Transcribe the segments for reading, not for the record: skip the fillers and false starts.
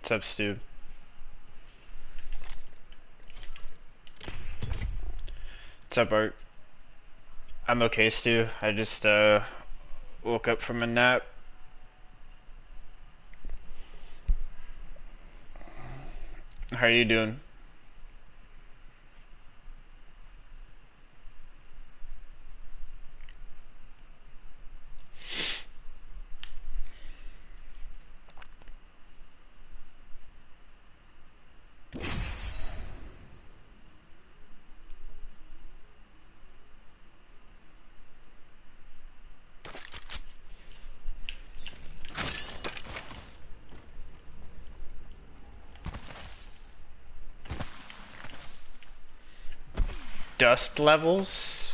What's up, Stu? What's up, Art? I'm okay, Stu. I just woke up from a nap. How are you doing? Dust levels?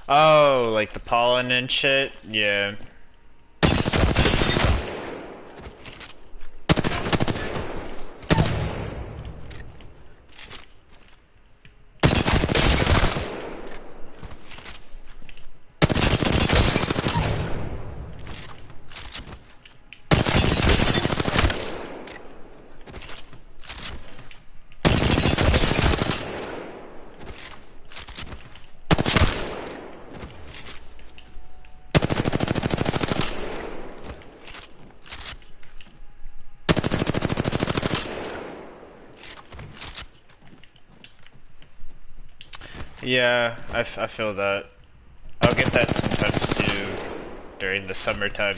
Oh, like the pollen and shit? Yeah. Yeah, I feel that. I'll get that sometimes too during the summertime.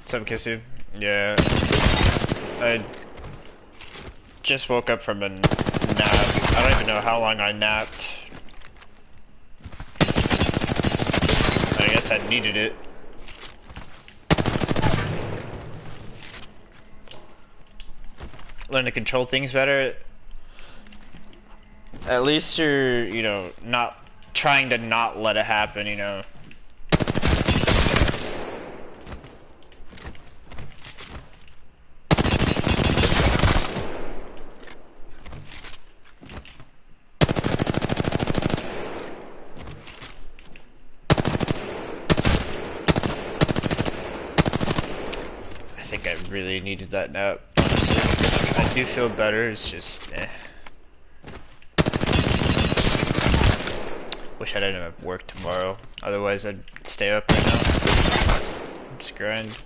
What's up, Kissu? Yeah. I just woke up from a nap. I don't even know how long I napped. I guess I needed it. Learn to control things better. At least you're, not trying to not let it happen. I think I really needed that nap, honestly. I do feel better, it's just, Wish I didn't have work tomorrow, otherwise I'd stay up right now. Just grind.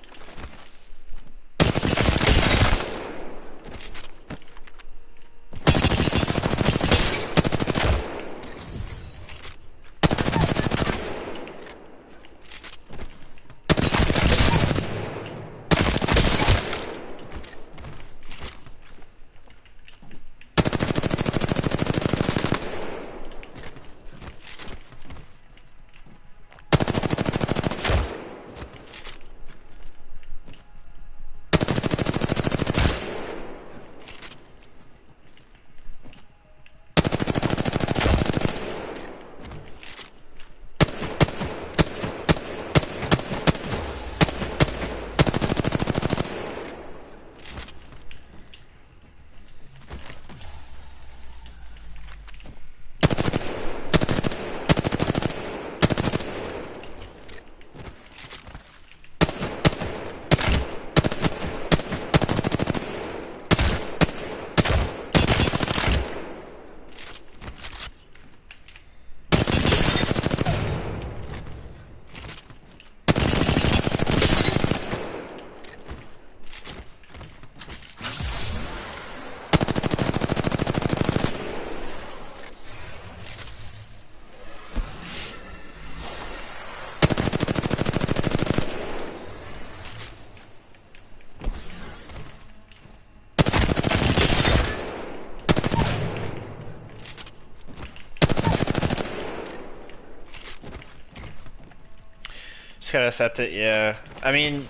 Just gotta accept it, yeah. I mean,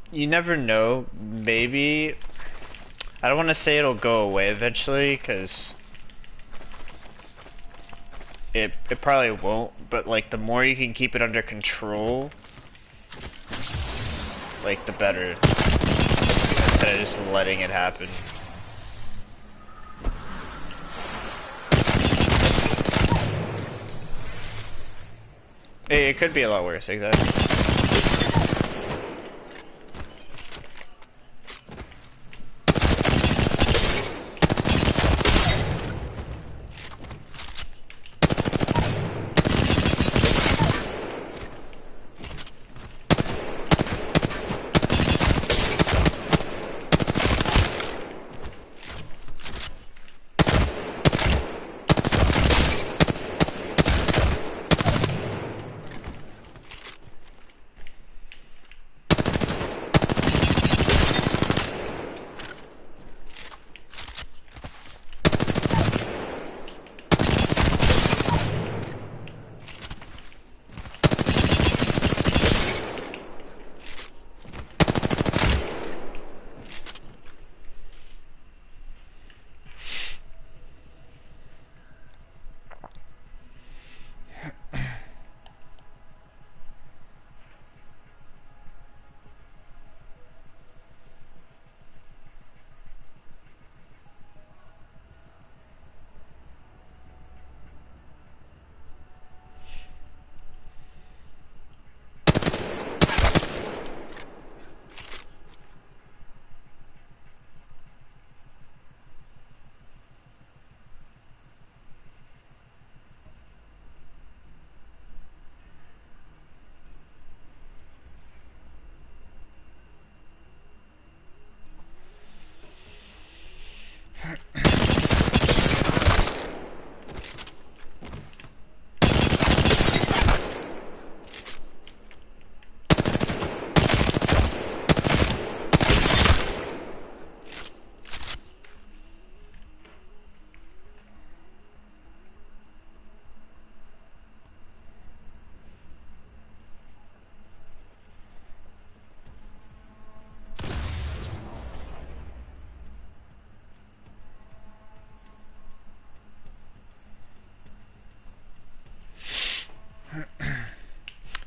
you never know. Maybe. I don't want to say it'll go away eventually, because it probably won't. But like, the more you can keep it under control, like the better. Instead of just letting it happen. It could be a lot worse, exactly.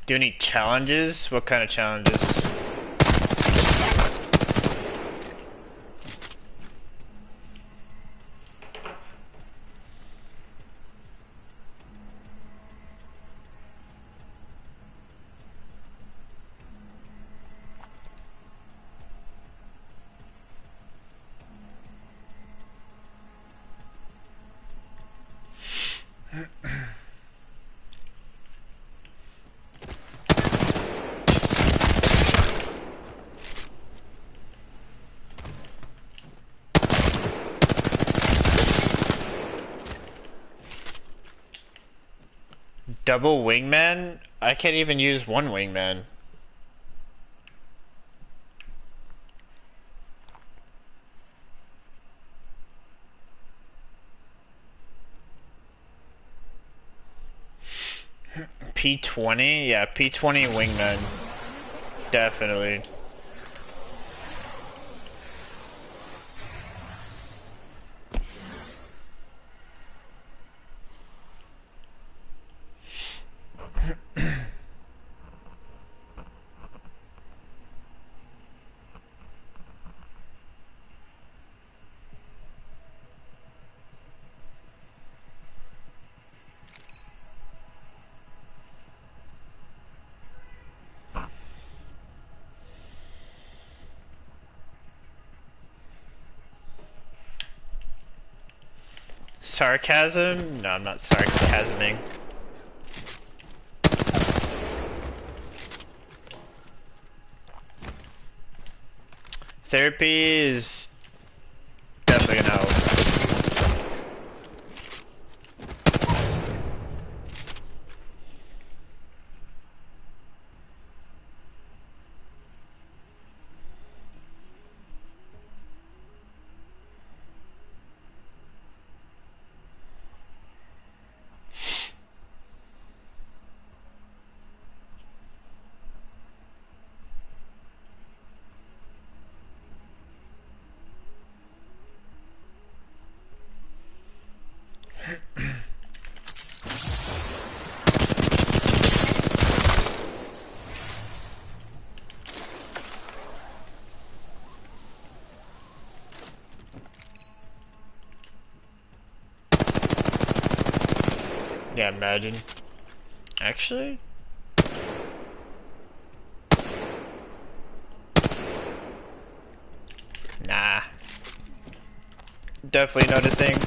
Do any challenges? What kind of challenges? Double wingman? I can't even use one wingman. P20? Yeah, P20 wingman. Definitely. Sarcasm? No, I'm not sarcasming. Therapy is definitely gonna help. Yeah, imagine. Actually? Nah. Definitely not a thing.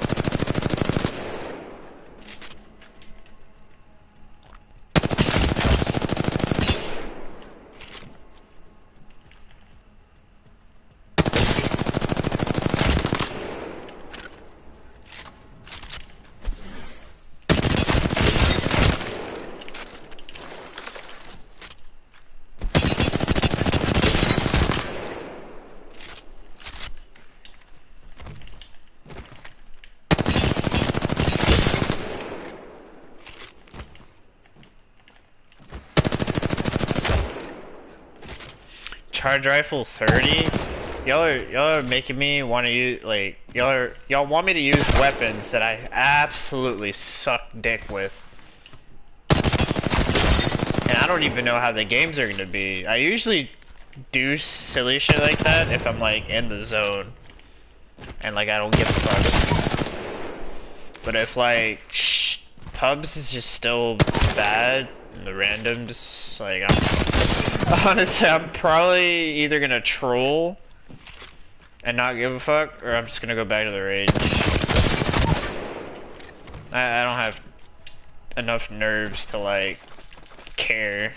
Charge rifle 30? Y'all are making me want to use, like, y'all want me to use weapons that I absolutely suck dick with. And I don't even know how the games are gonna be. I usually do silly shit like that if I'm like in the zone. And like I don't give a fuck. But if like pubs is just still bad, and the randoms, like honestly, I'm probably either gonna troll and not give a fuck, or I'm just gonna go back to the rage. I don't have enough nerves to like care.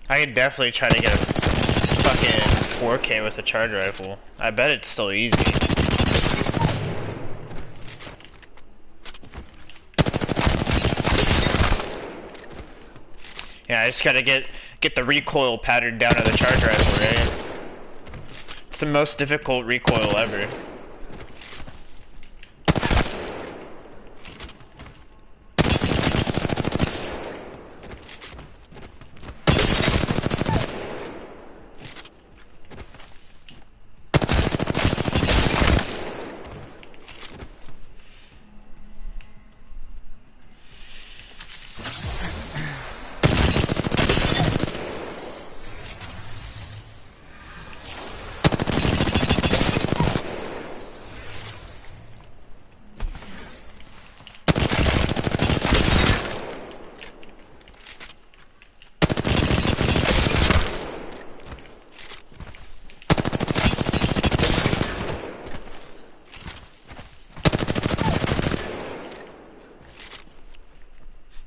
I could definitely try to get a fucking 4K with a charge rifle. I bet it's still easy. Yeah, I just gotta get the recoil pattern down to the charge rifle, right? It's the most difficult recoil ever.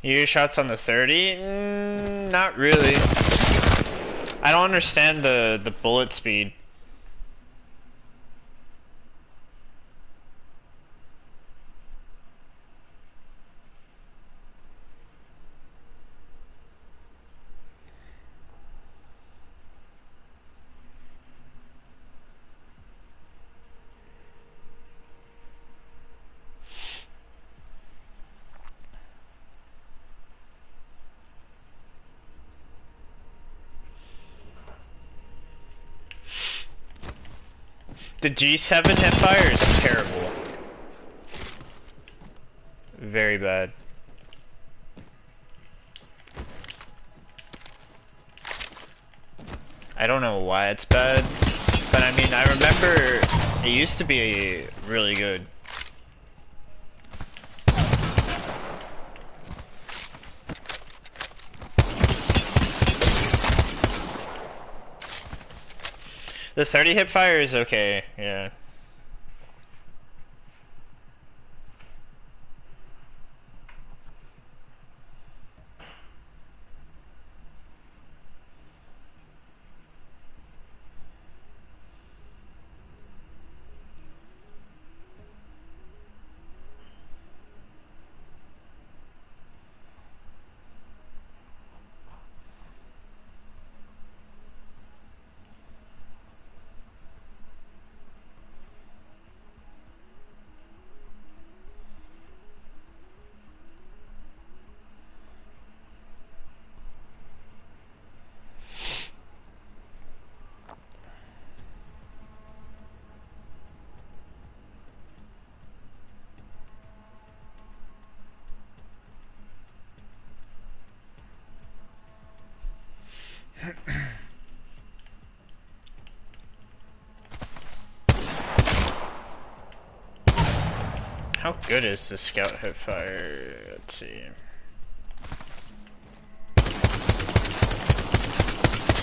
You use shots on the 30? Not really. I don't understand the bullet speed. The G7 hipfire is terrible. Very bad. I don't know why it's bad, but I mean, I remember it used to be really good. The 30 hipfire is okay, yeah. How good is the scout hip fire? Let's see.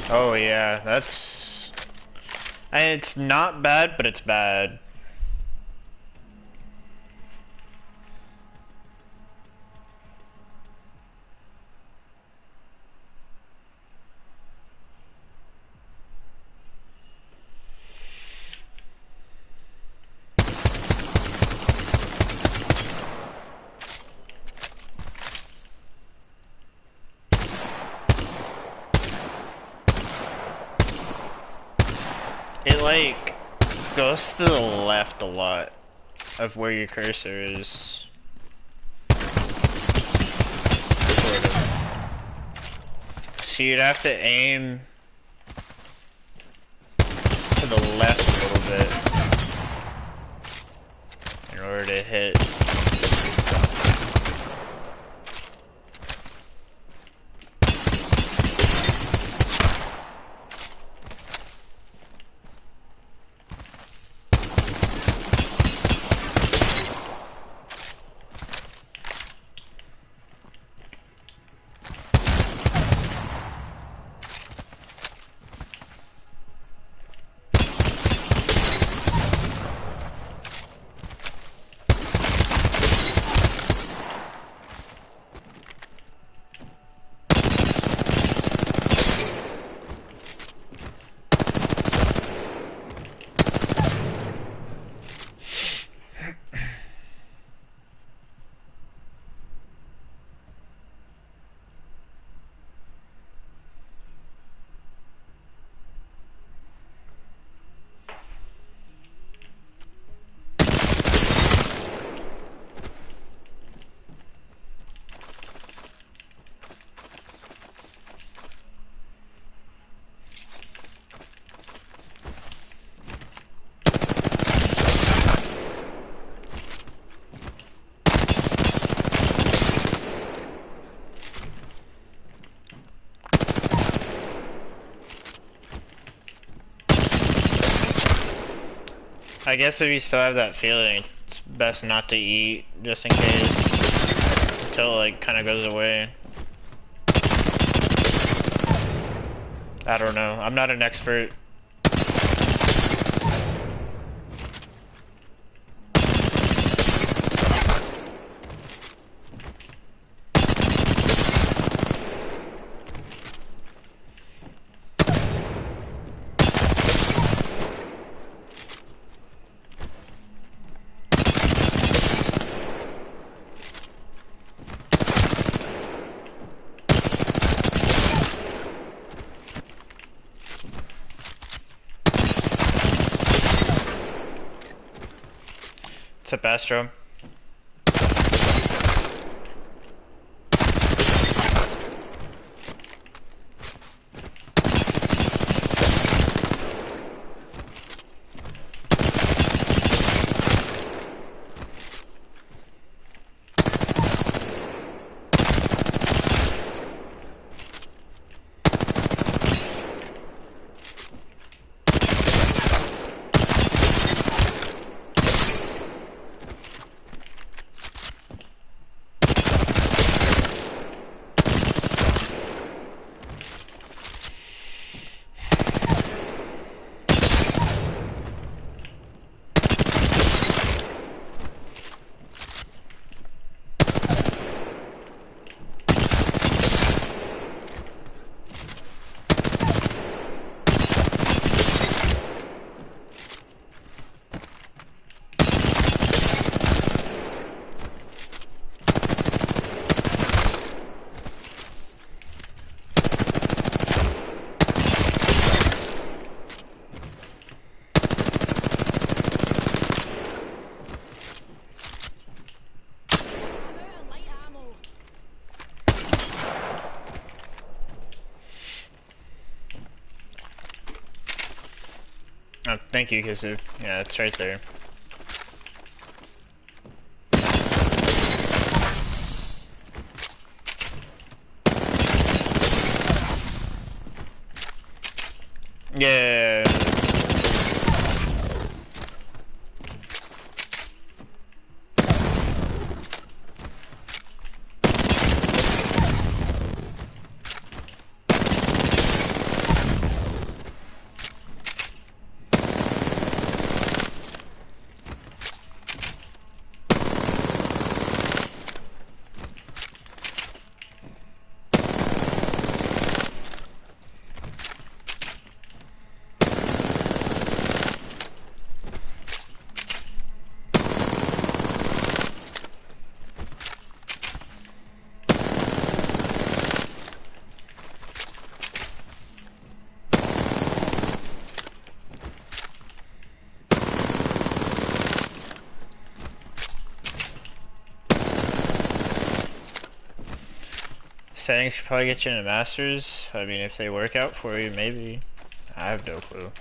Oh yeah, that's... It's not bad, but it's bad. It like goes to the left a lot of where your cursor is. Sort of. So you'd have to aim to the left a little bit in order to hit. I guess if you still have that feeling, it's best not to eat, just in case, until it like kind of goes away. I don't know. I'm not an expert. What's up, Astro? Oh, thank you, Kisu. Yeah, it's right there. Yeah. settings could probably get you into Masters. I mean, if they work out for you, maybe. I have no clue.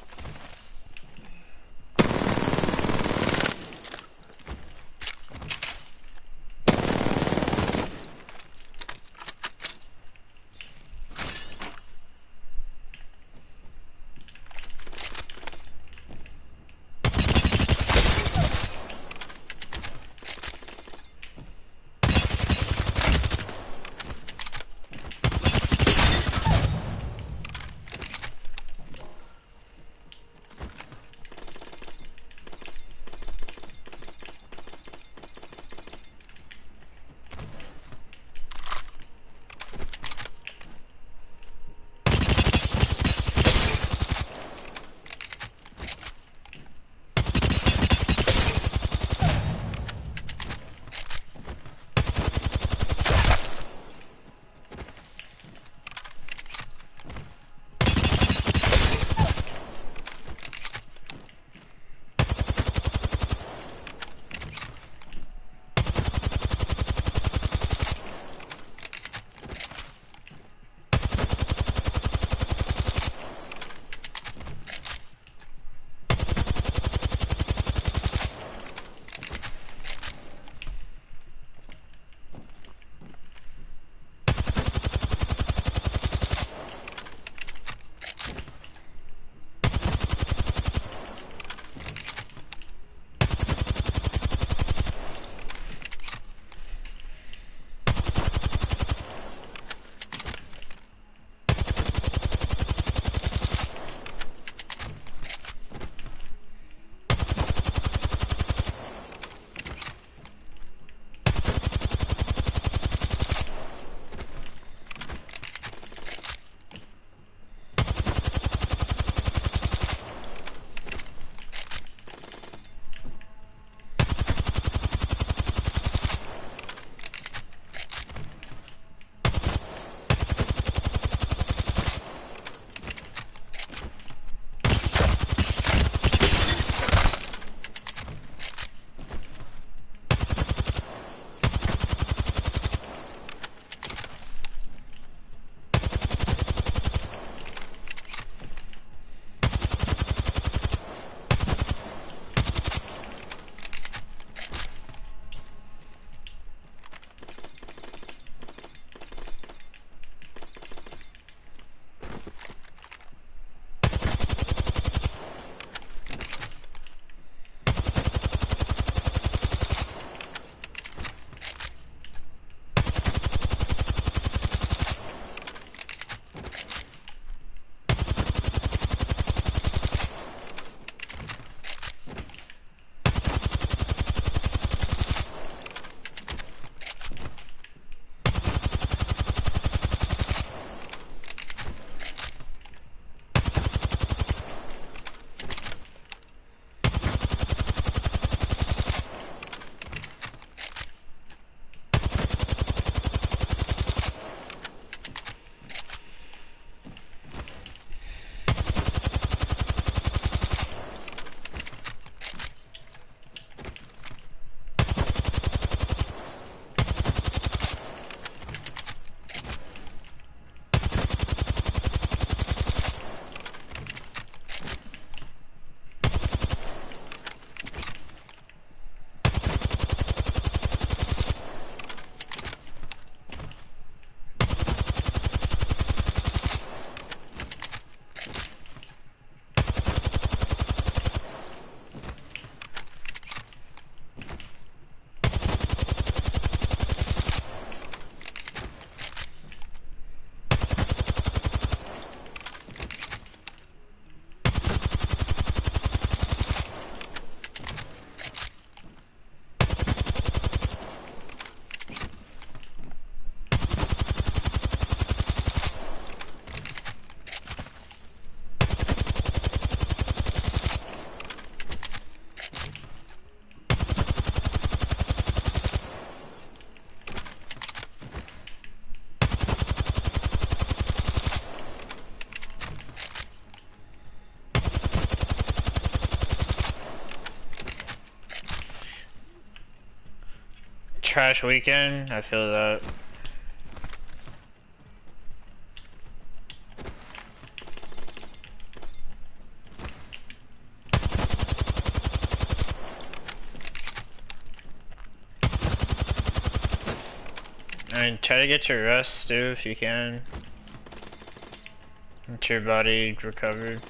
Trash weekend, I feel that. mean, try to get your rest, too, if you can. Get your body recovered.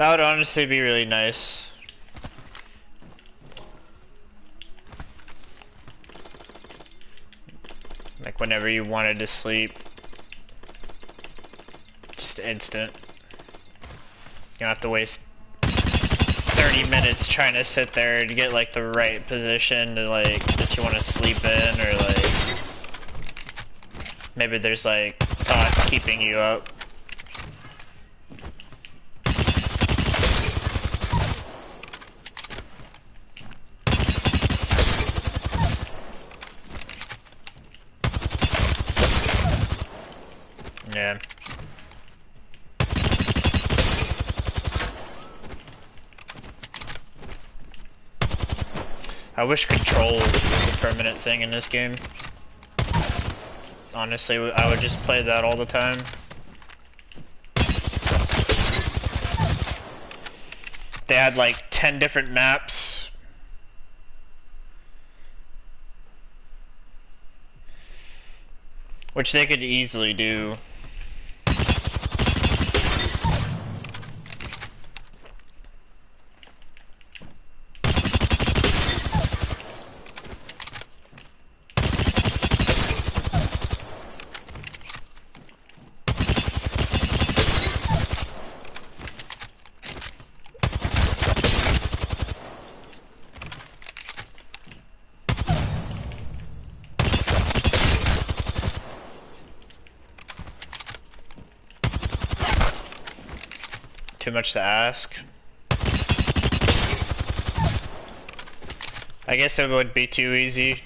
That would honestly be really nice. Like whenever you wanted to sleep. Just instant. You don't have to waste 30 minutes trying to sit there to get like the right position to like that you want to sleep in, or like maybe there's like thoughts keeping you up. Yeah. I wish control was a permanent thing in this game. Honestly, I would just play that all the time. They had like 10 different maps. Which they could easily do. Too much to ask. I guess it would be too easy.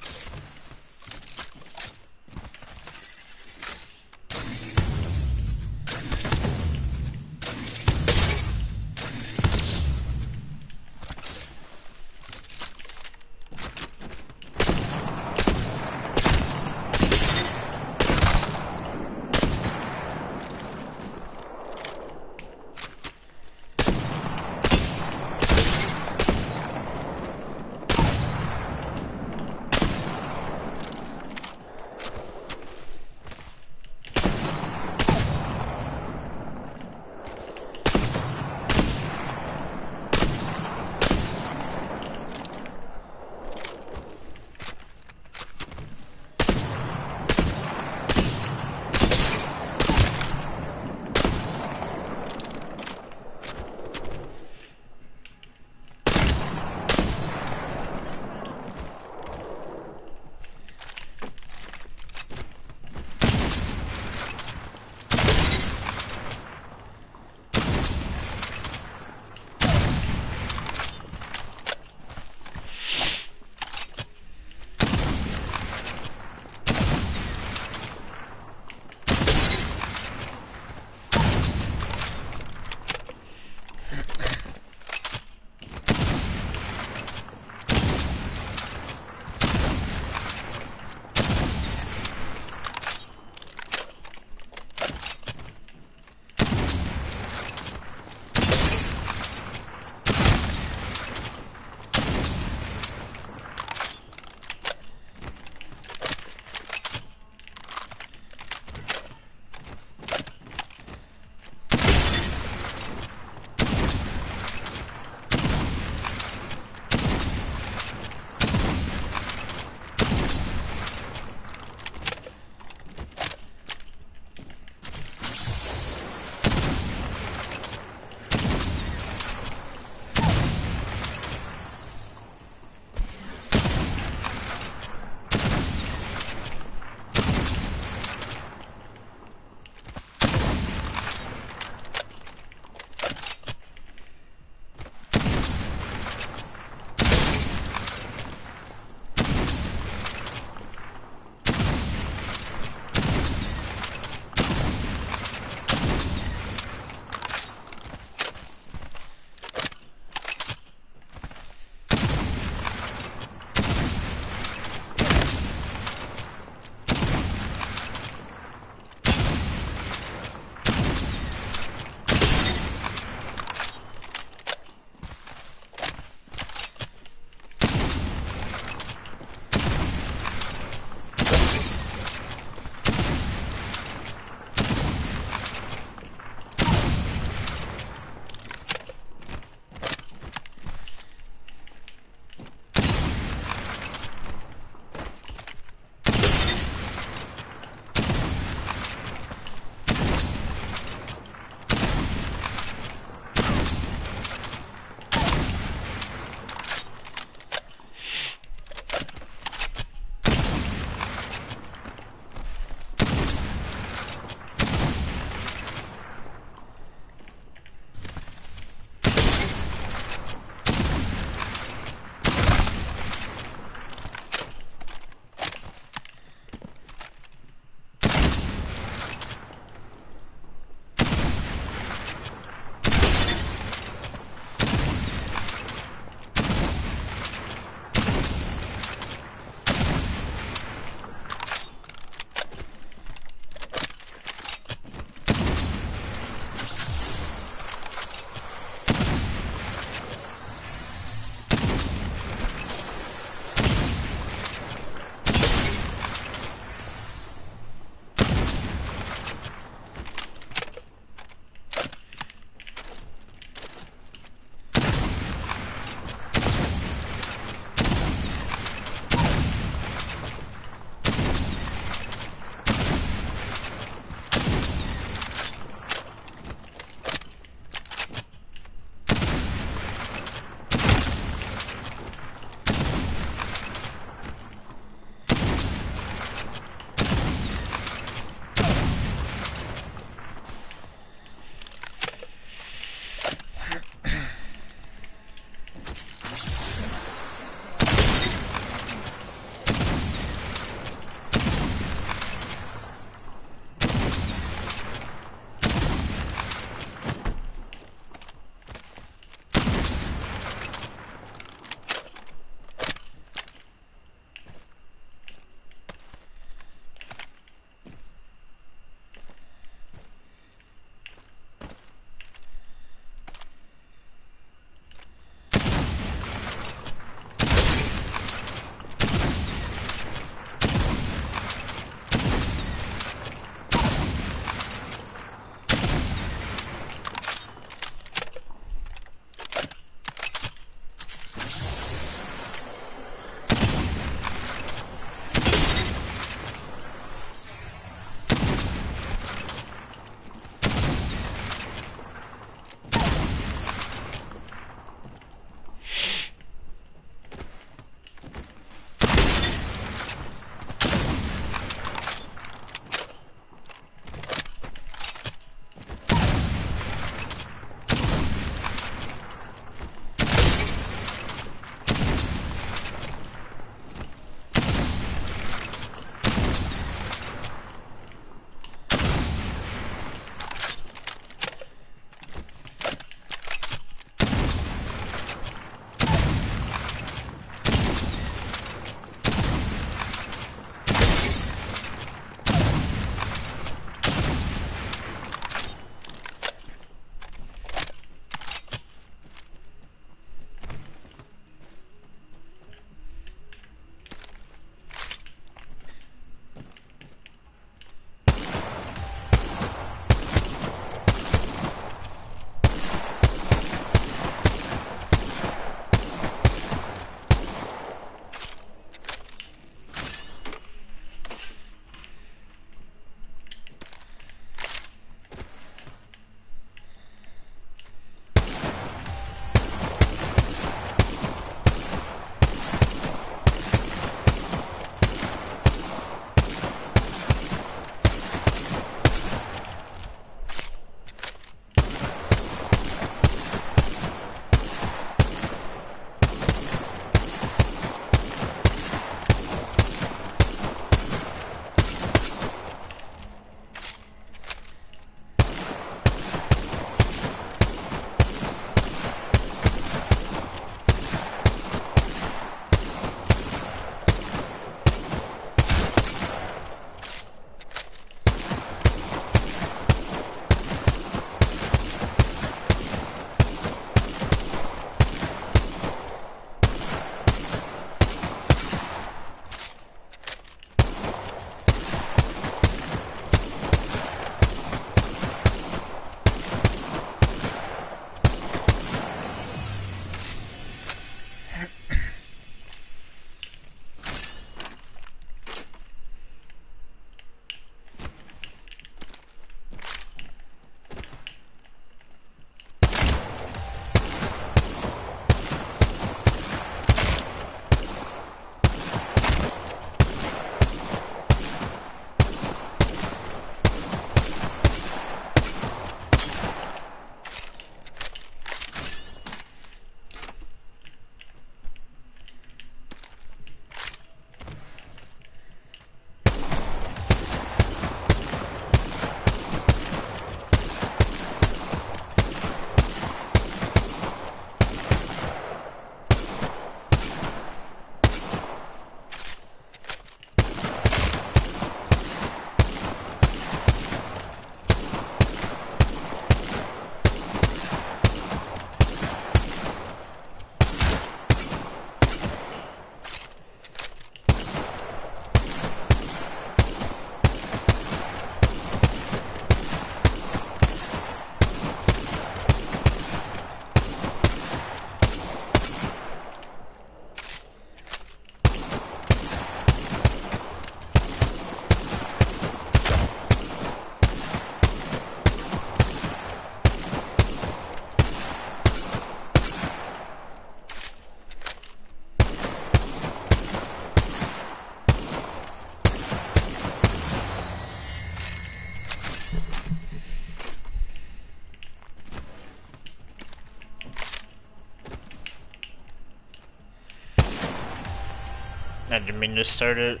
didn't mean to start it.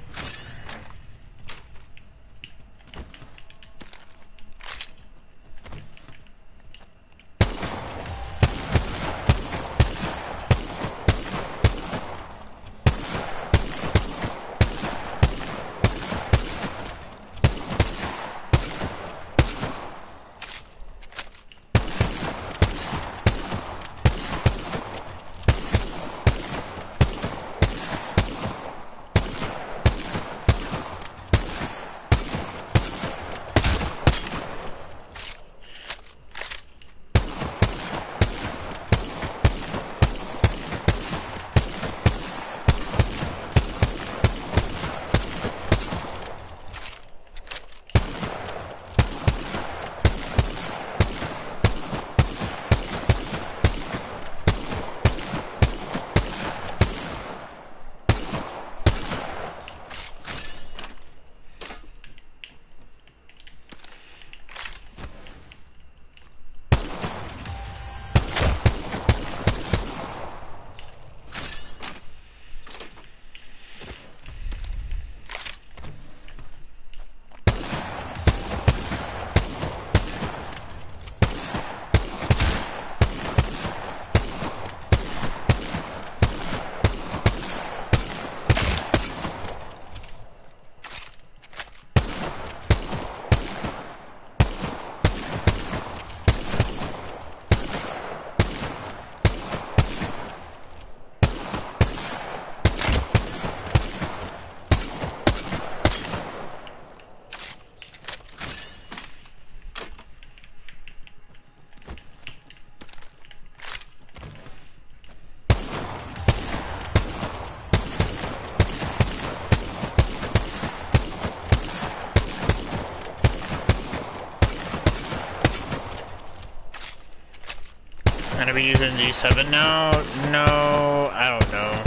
Gonna be using G7 now? No, I don't know.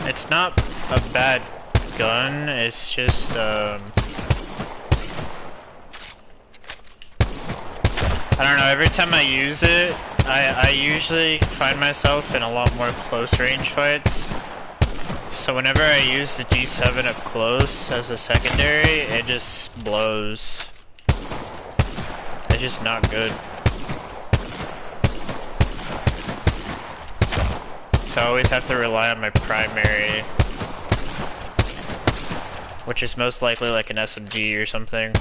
It's not a bad gun, it's just, I don't know, every time I use it, I usually find myself in a lot more close range fights. So whenever I use the G7 up close as a secondary, it just blows. It's just not good. So I always have to rely on my primary, which is most likely like an SMG or something.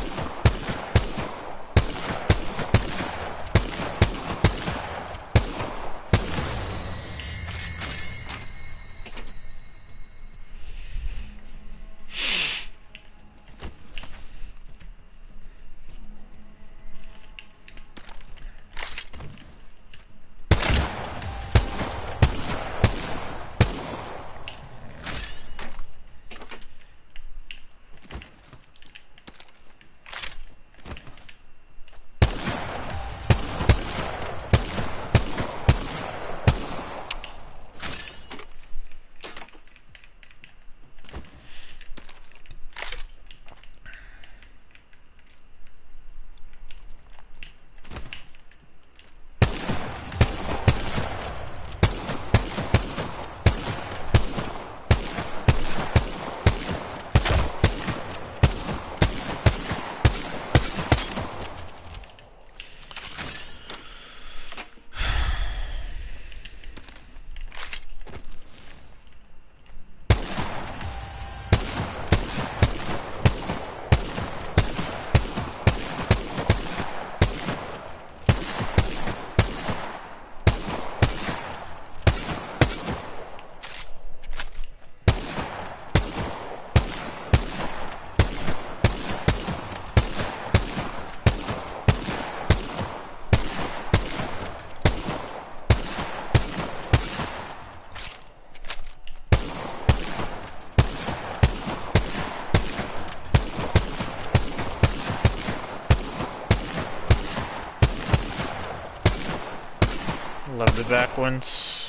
Love the back ones.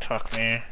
Fuck me.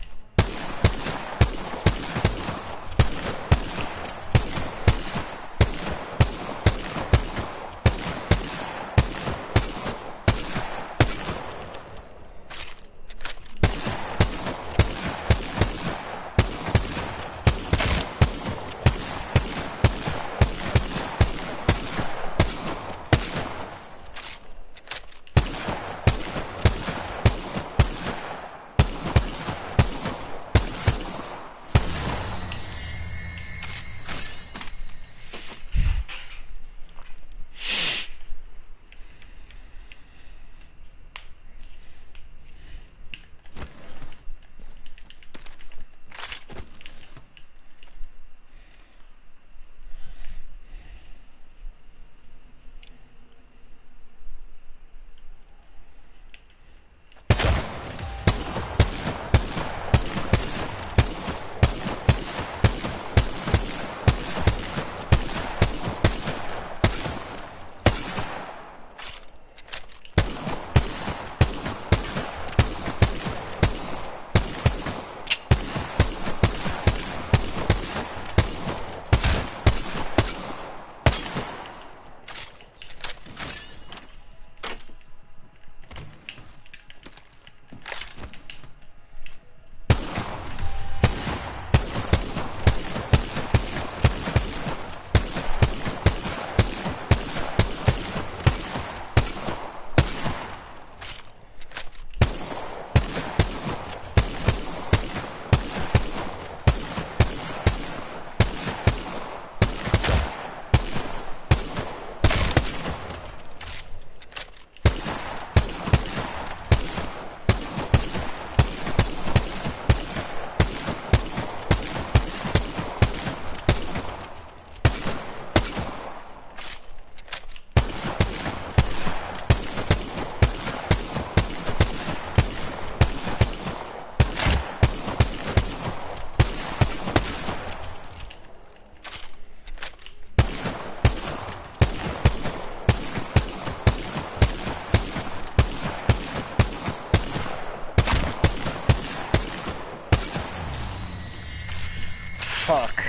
Fuck.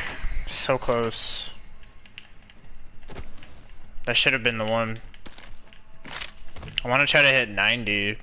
So close. That should have been the one. I want to try to hit 90.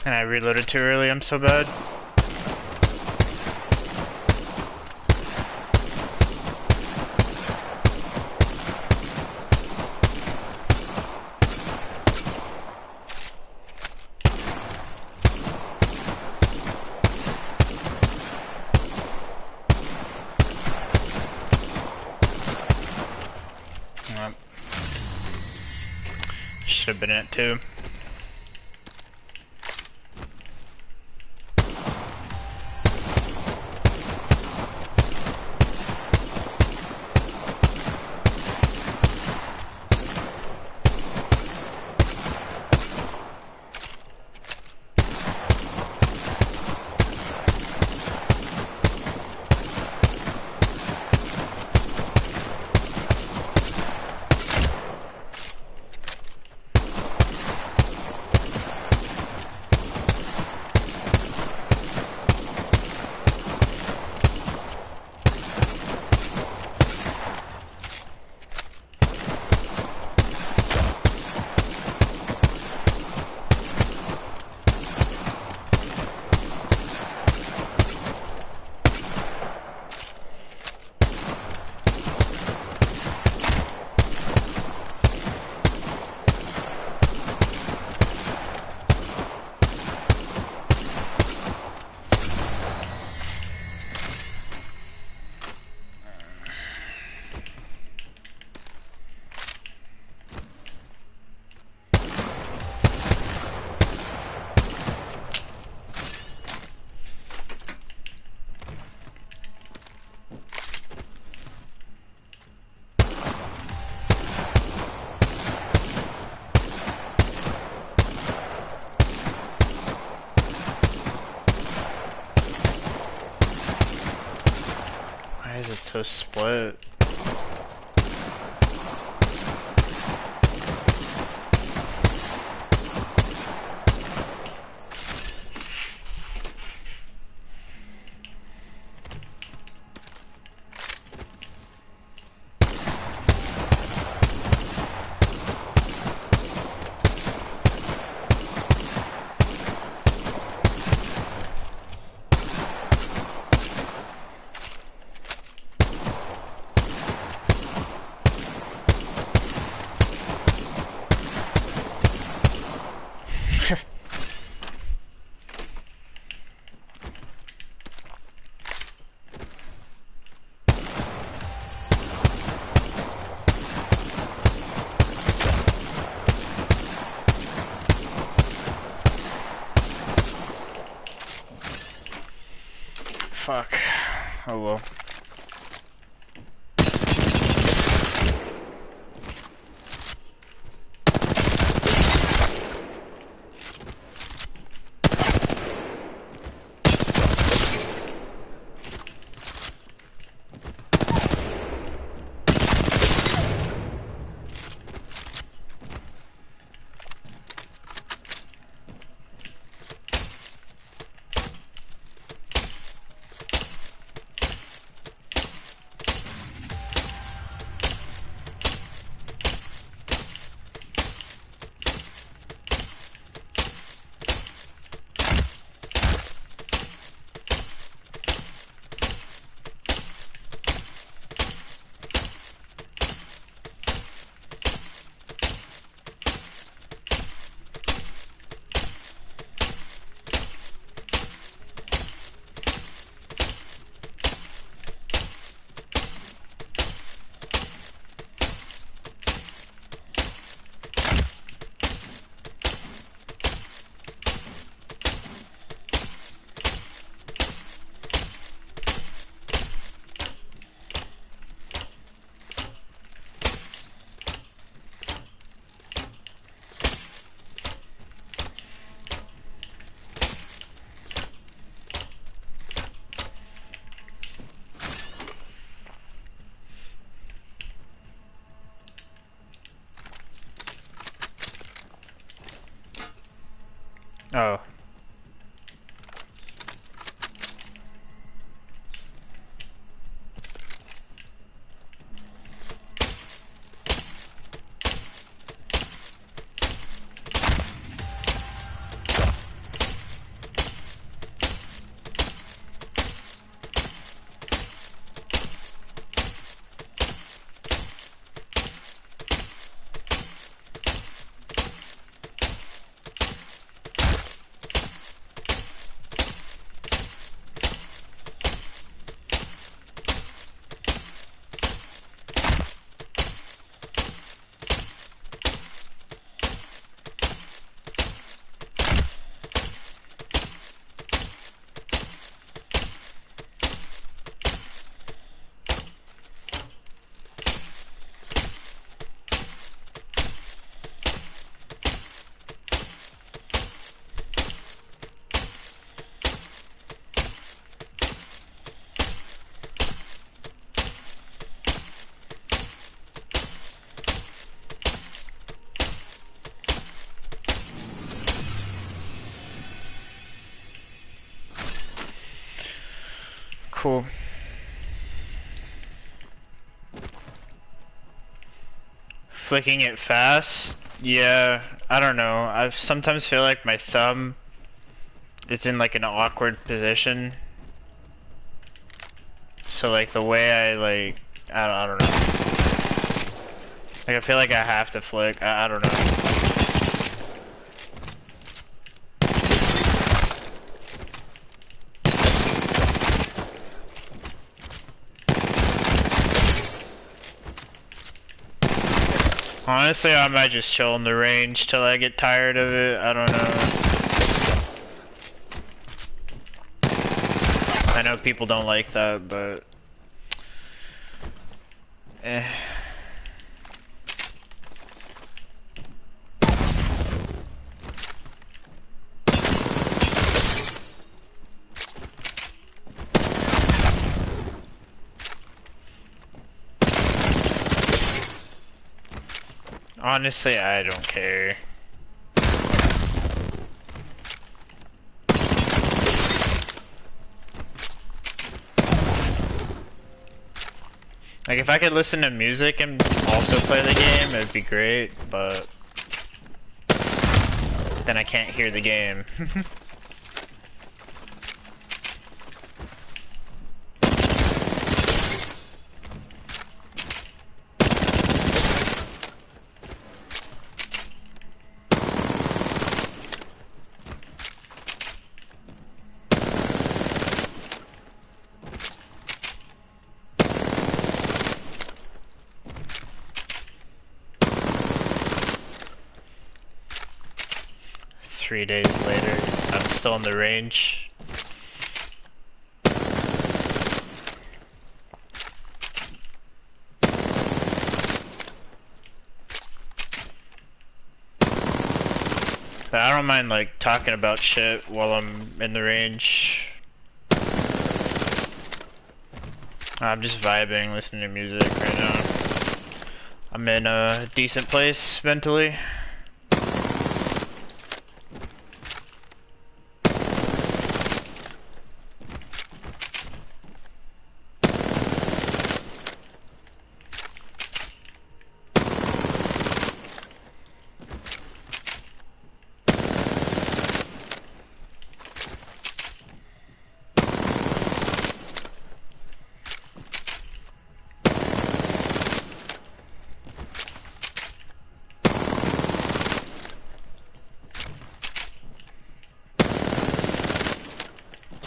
And I reloaded too early, I'm so bad. Yep. Should have been it too. to split. Fuck. Oh well. Oh. Cool. Flicking it fast? Yeah, I don't know. I sometimes feel like my thumb is in like an awkward position. So like the way I don't know. Like I feel like I have to flick. I don't know. Honestly, I might just chill in the range till I get tired of it. I don't know. I know people don't like that, but eh. Honestly, I don't care. Like, if I could listen to music and also play the game, it'd be great, but then I can't hear the game. 3 days later, I'm still in the range. But I don't mind like talking about shit while I'm in the range. I'm just vibing, listening to music right now. I'm in a decent place mentally.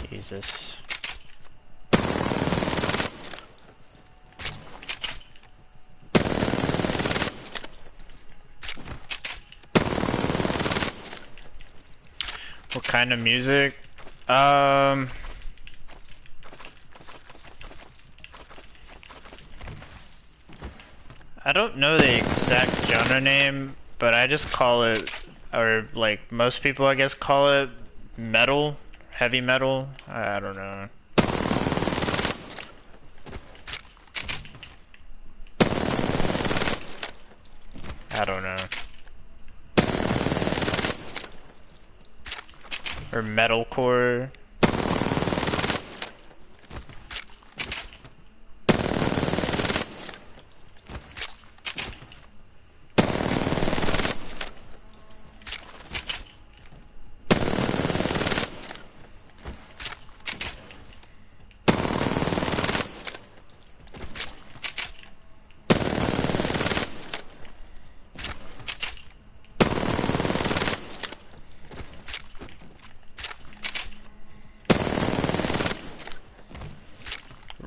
Jesus. What kind of music? I don't know the exact genre name, but I just call it, or like most people I guess call it, metal, heavy metal. I don't know. I don't know. Or metalcore.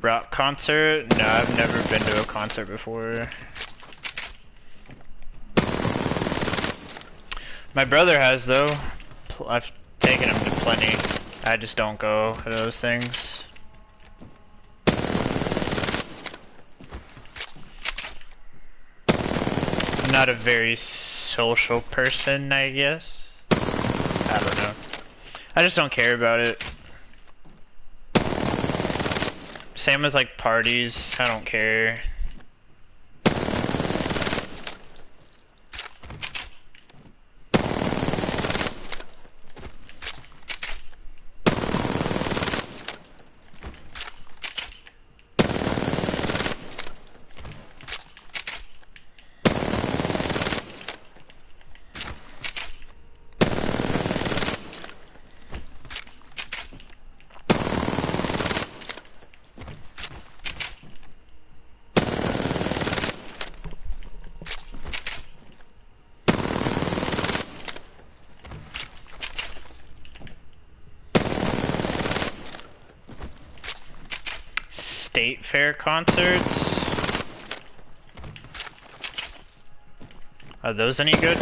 Rock concert? No, I've never been to a concert before. My brother has though. I've taken him to plenty. I just don't go to those things. I'm not a very social person, I guess. I don't know. I just don't care about it. Same with like parties, I don't care. State fair concerts? Are those any good?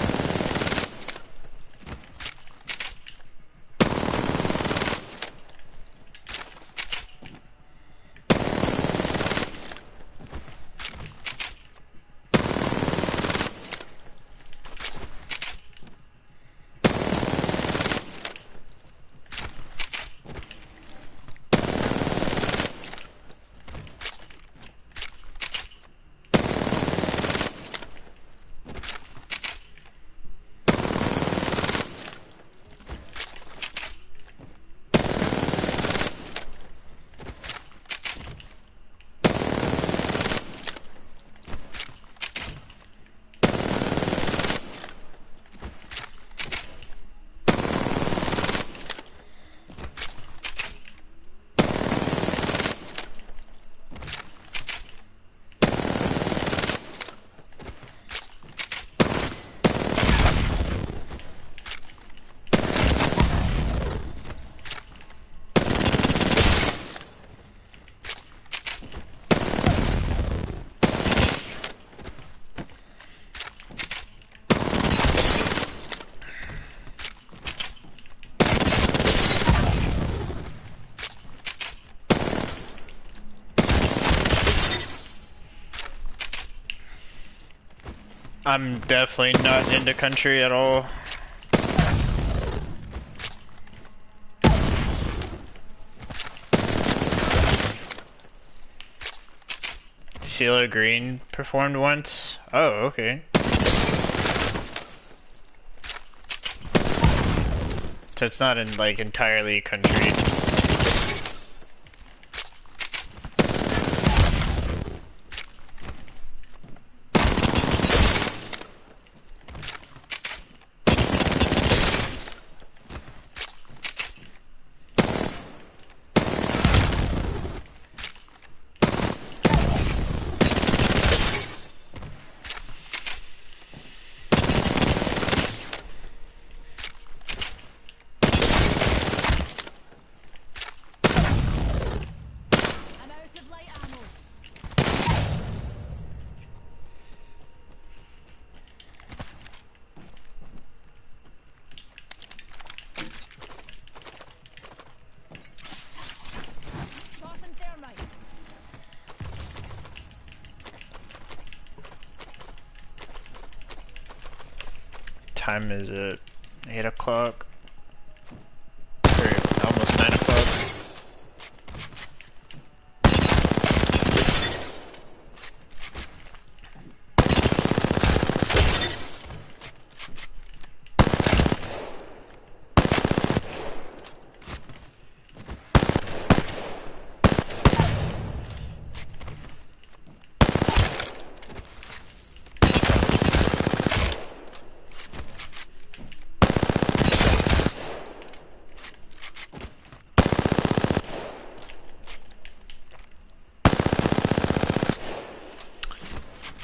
I'm definitely not into country at all. CeeLo Green performed once? Oh, okay. So it's not in like entirely country. Time is it? 8 o'clock? Or almost 9 o'clock?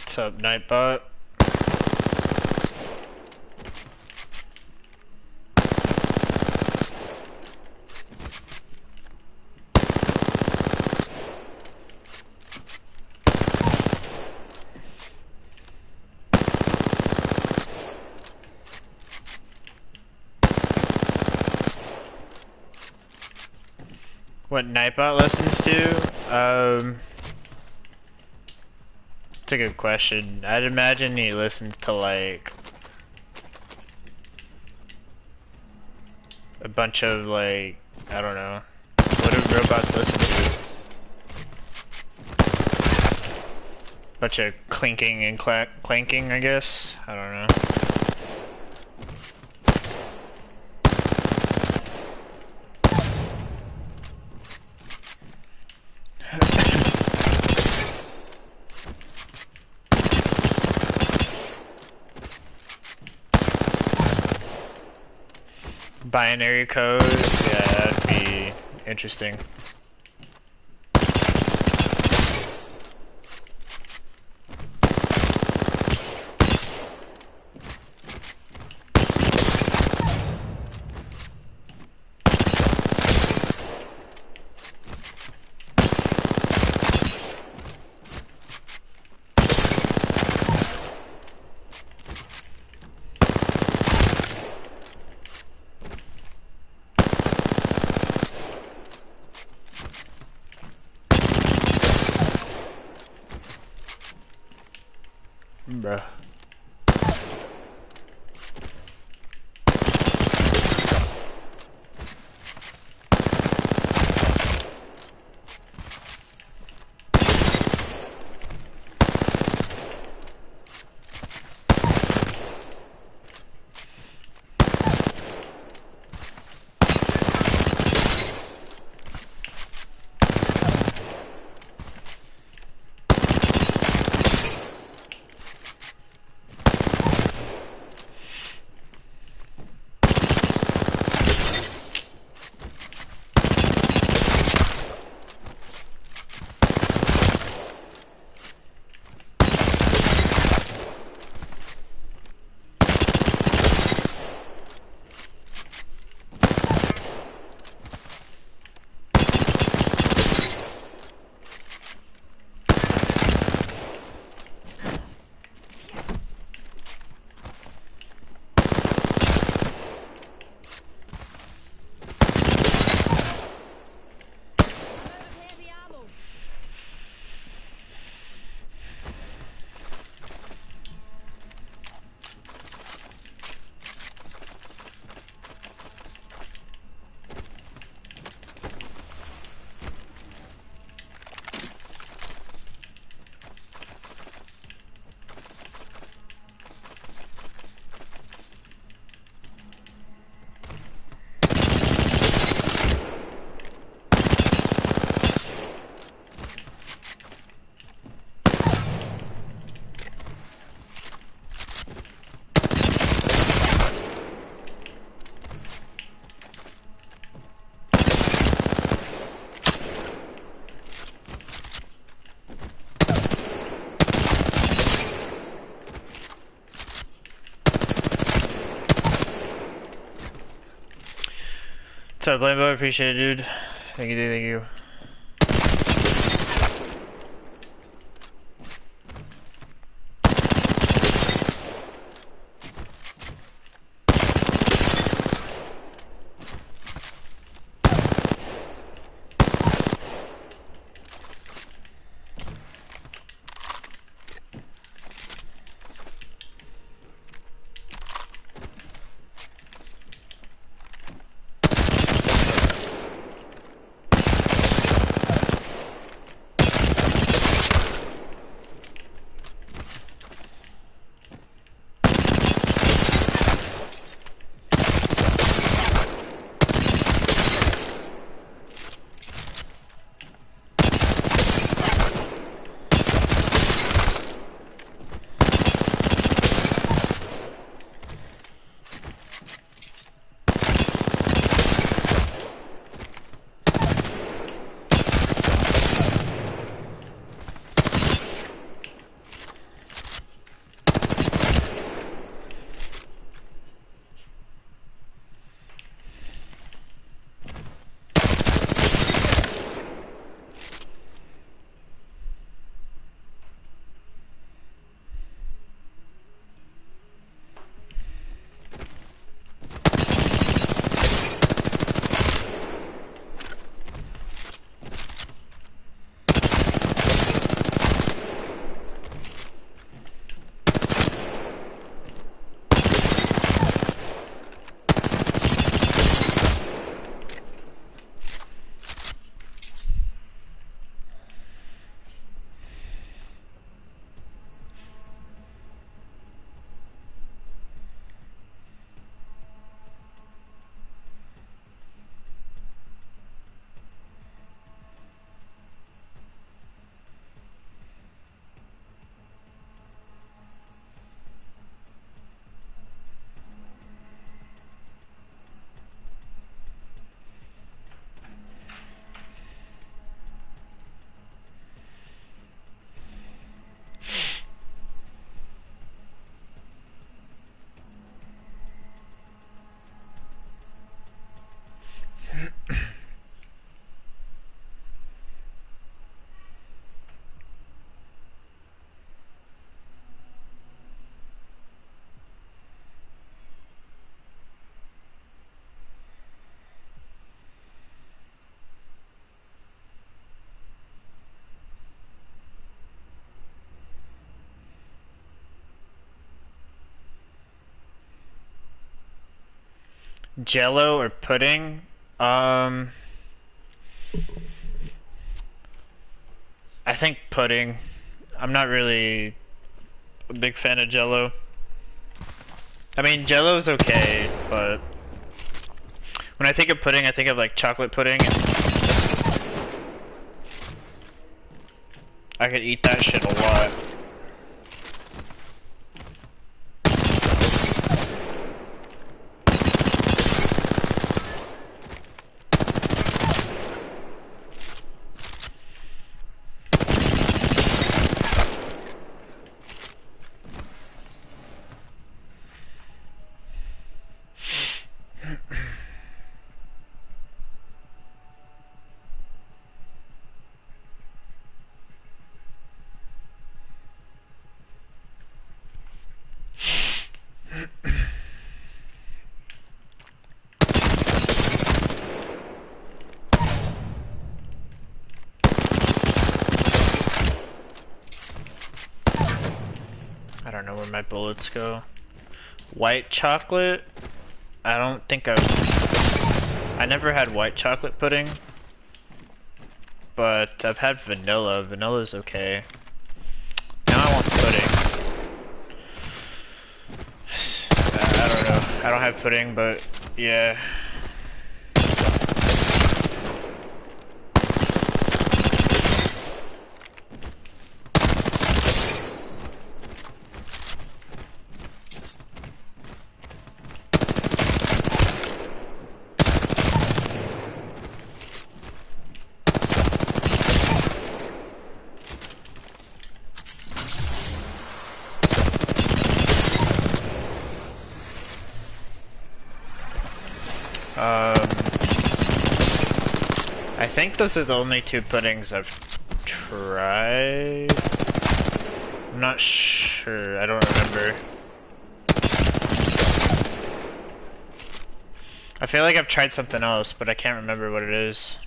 What's up, Nightbot? What Nightbot listens to? It's a good question. I'd imagine he listens to like a bunch of like, I don't know. What do robots listen to? Bunch of clinking and clanking, I guess. I don't know. Binary code? Yeah, that'd be interesting. What's up, Lambo? Appreciate it, dude. Thank you, thank you. Jello or pudding? I think pudding. I'm not really a big fan of Jello. I mean, Jello's okay, but when I think of pudding, I think of like chocolate pudding. I could eat that shit a lot. I don't know where my bullets go. White chocolate? I don't think I never had white chocolate pudding. But I've had vanilla. Vanilla's okay. Now I want pudding. I don't know. I don't have pudding, but yeah. I think those are the only two puddings I've tried. I'm not sure. I don't remember. I feel like I've tried something else, but I can't remember what it is.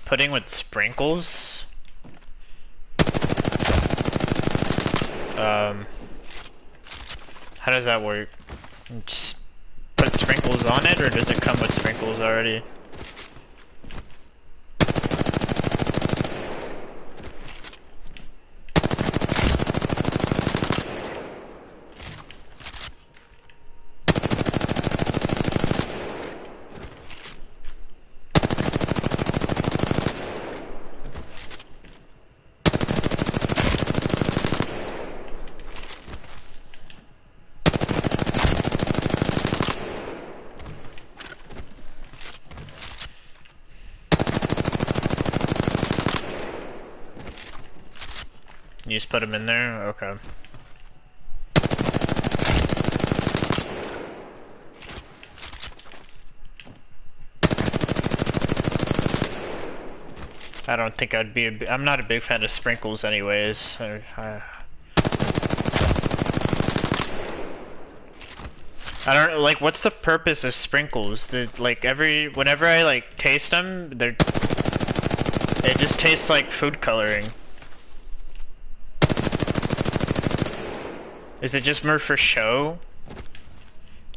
Pudding with sprinkles? How does that work? Just put sprinkles on it, or does it come with sprinkles already? You just put them in there? Okay. I don't think I'd be I'm not a big fan of sprinkles anyways. I don't like, what's the purpose of sprinkles? Like whenever I like taste them, they just taste like food coloring. Is it just more for show?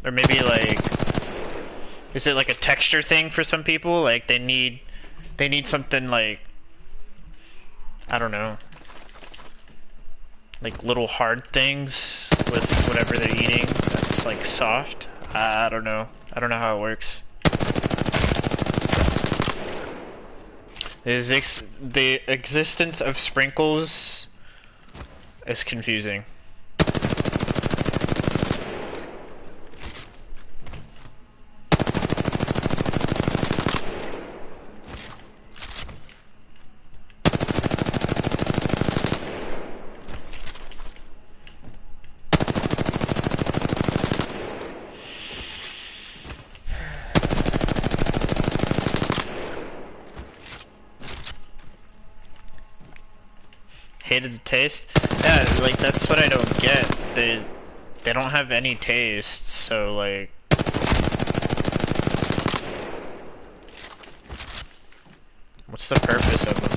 Or maybe like, is it like a texture thing for some people? Like they need something like, I don't know, like little hard things with whatever they're eating that's like soft. I don't know. I don't know how it works. The existence of sprinkles is confusing. Hated the taste? Yeah, like that's what I don't get. They don't have any taste, so like, what's the purpose of them?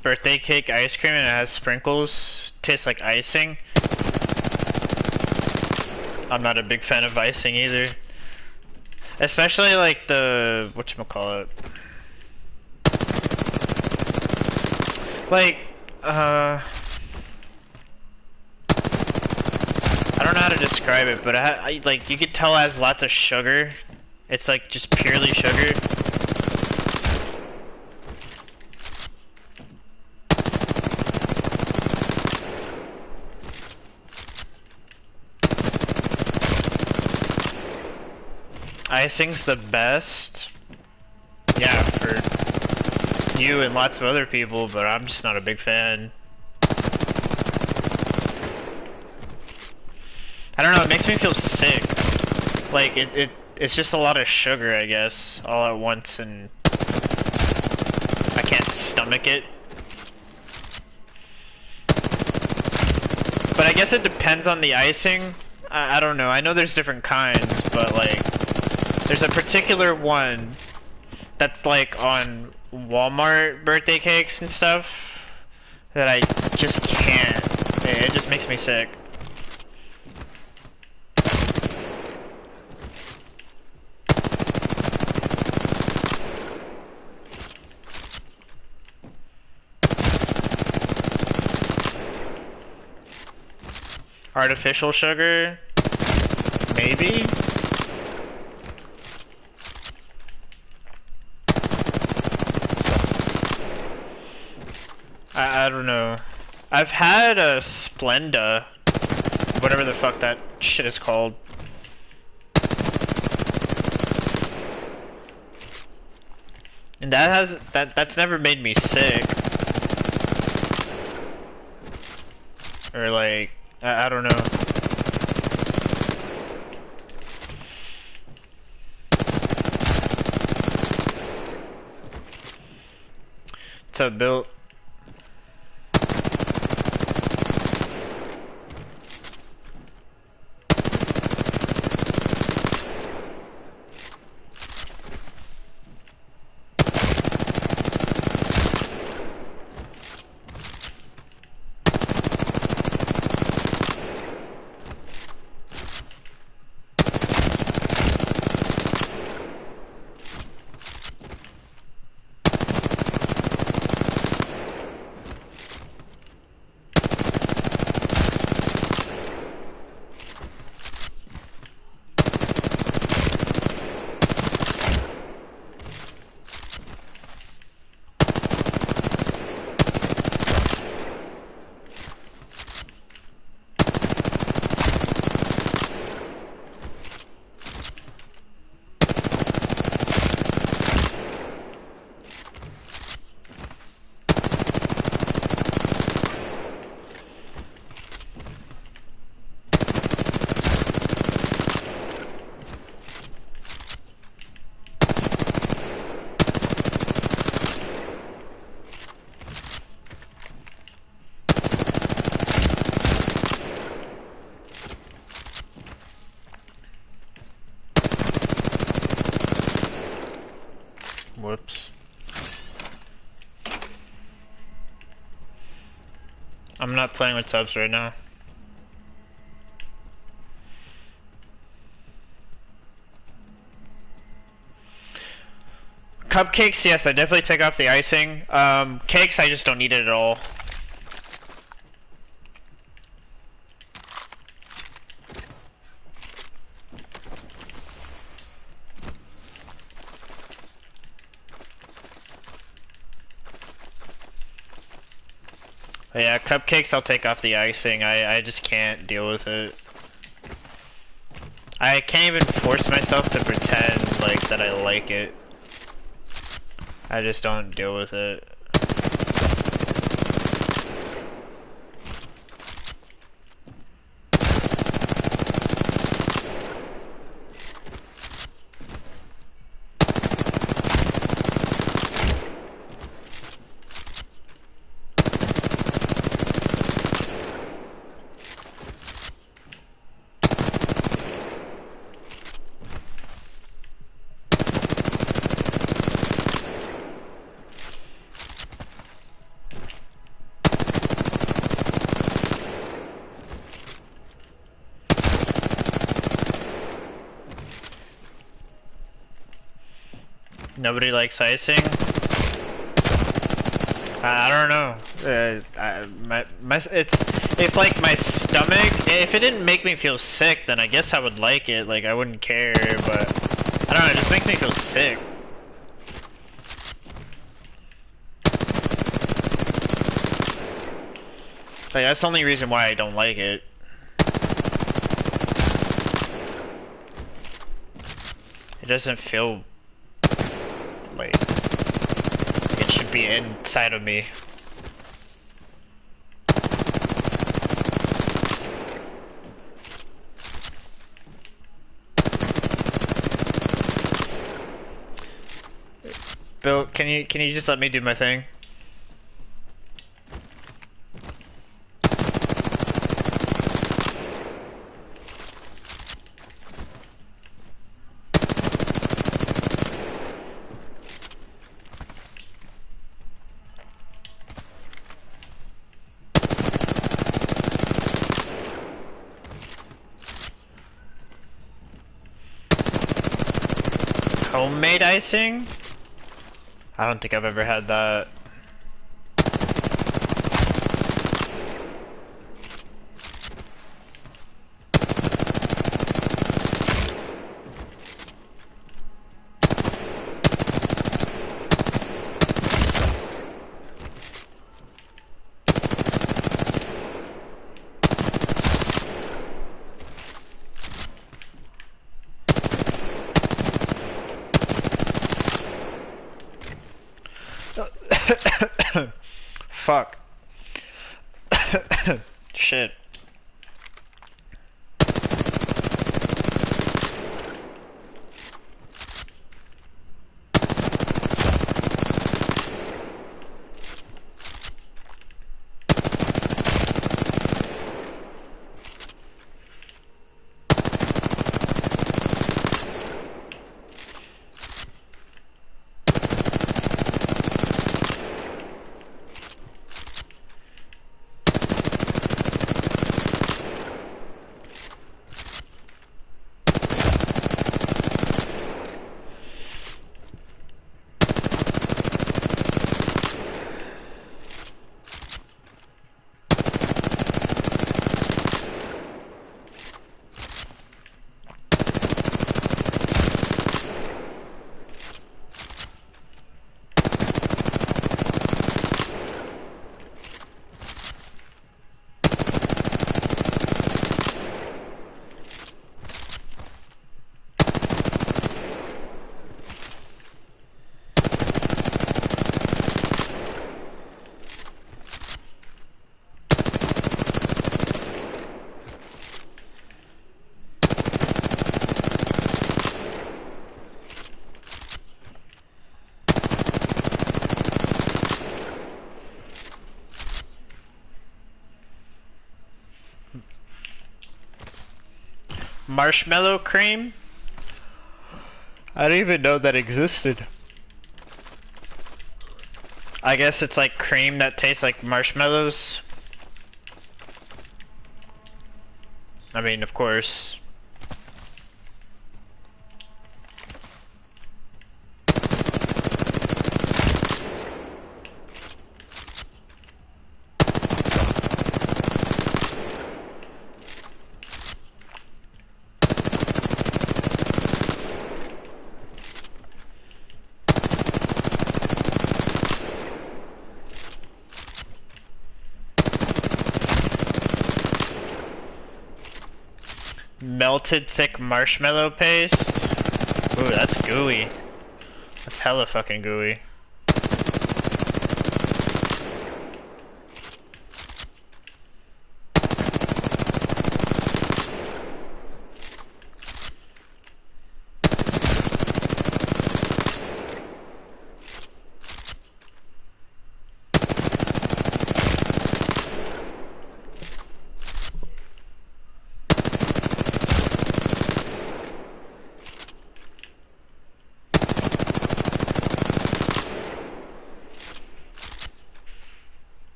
Birthday cake ice cream and it has sprinkles. Tastes like icing. I'm not a big fan of icing either. Especially like the, whatchamacallit. Like, I don't know how to describe it, but like, you could tell it has lots of sugar. It's like just purely sugar. icing's the best. Yeah, for you and lots of other people, but I'm just not a big fan. I don't know, it makes me feel sick. Like, it's just a lot of sugar, I guess, all at once, and I can't stomach it. But I guess it depends on the icing. I don't know, I know there's different kinds, but like, there's a particular one that's like on Walmart birthday cakes and stuff that I just can't. It just makes me sick. Artificial sugar? Maybe? I don't know. I've had a Splenda, whatever the fuck that shit is called. And that's never made me sick. Or like, I don't know. What's up, Bill? Whoops. I'm not playing with tubs right now. Cupcakes, yes, I definitely take off the icing. Cakes, I just don't need it at all. But yeah, cupcakes, I'll take off the icing. I just can't deal with it. I can't even force myself to pretend like that I like it. I just don't deal with it. Nobody likes icing? I don't know. If like my stomach, if it didn't make me feel sick, then I guess I would like it. Like I wouldn't care, but I don't know. It just makes me feel sick. Like that's the only reason why I don't like it. doesn't feel like it should be inside of me. Bill, can you just let me do my thing? Homemade icing? I don't think I've ever had that. Fuck. Shit. Marshmallow cream? I didn't even know that existed. I guess it's like cream that tastes like marshmallows. I mean, of course. Melted thick marshmallow paste? Ooh, that's gooey. That's hella fucking gooey.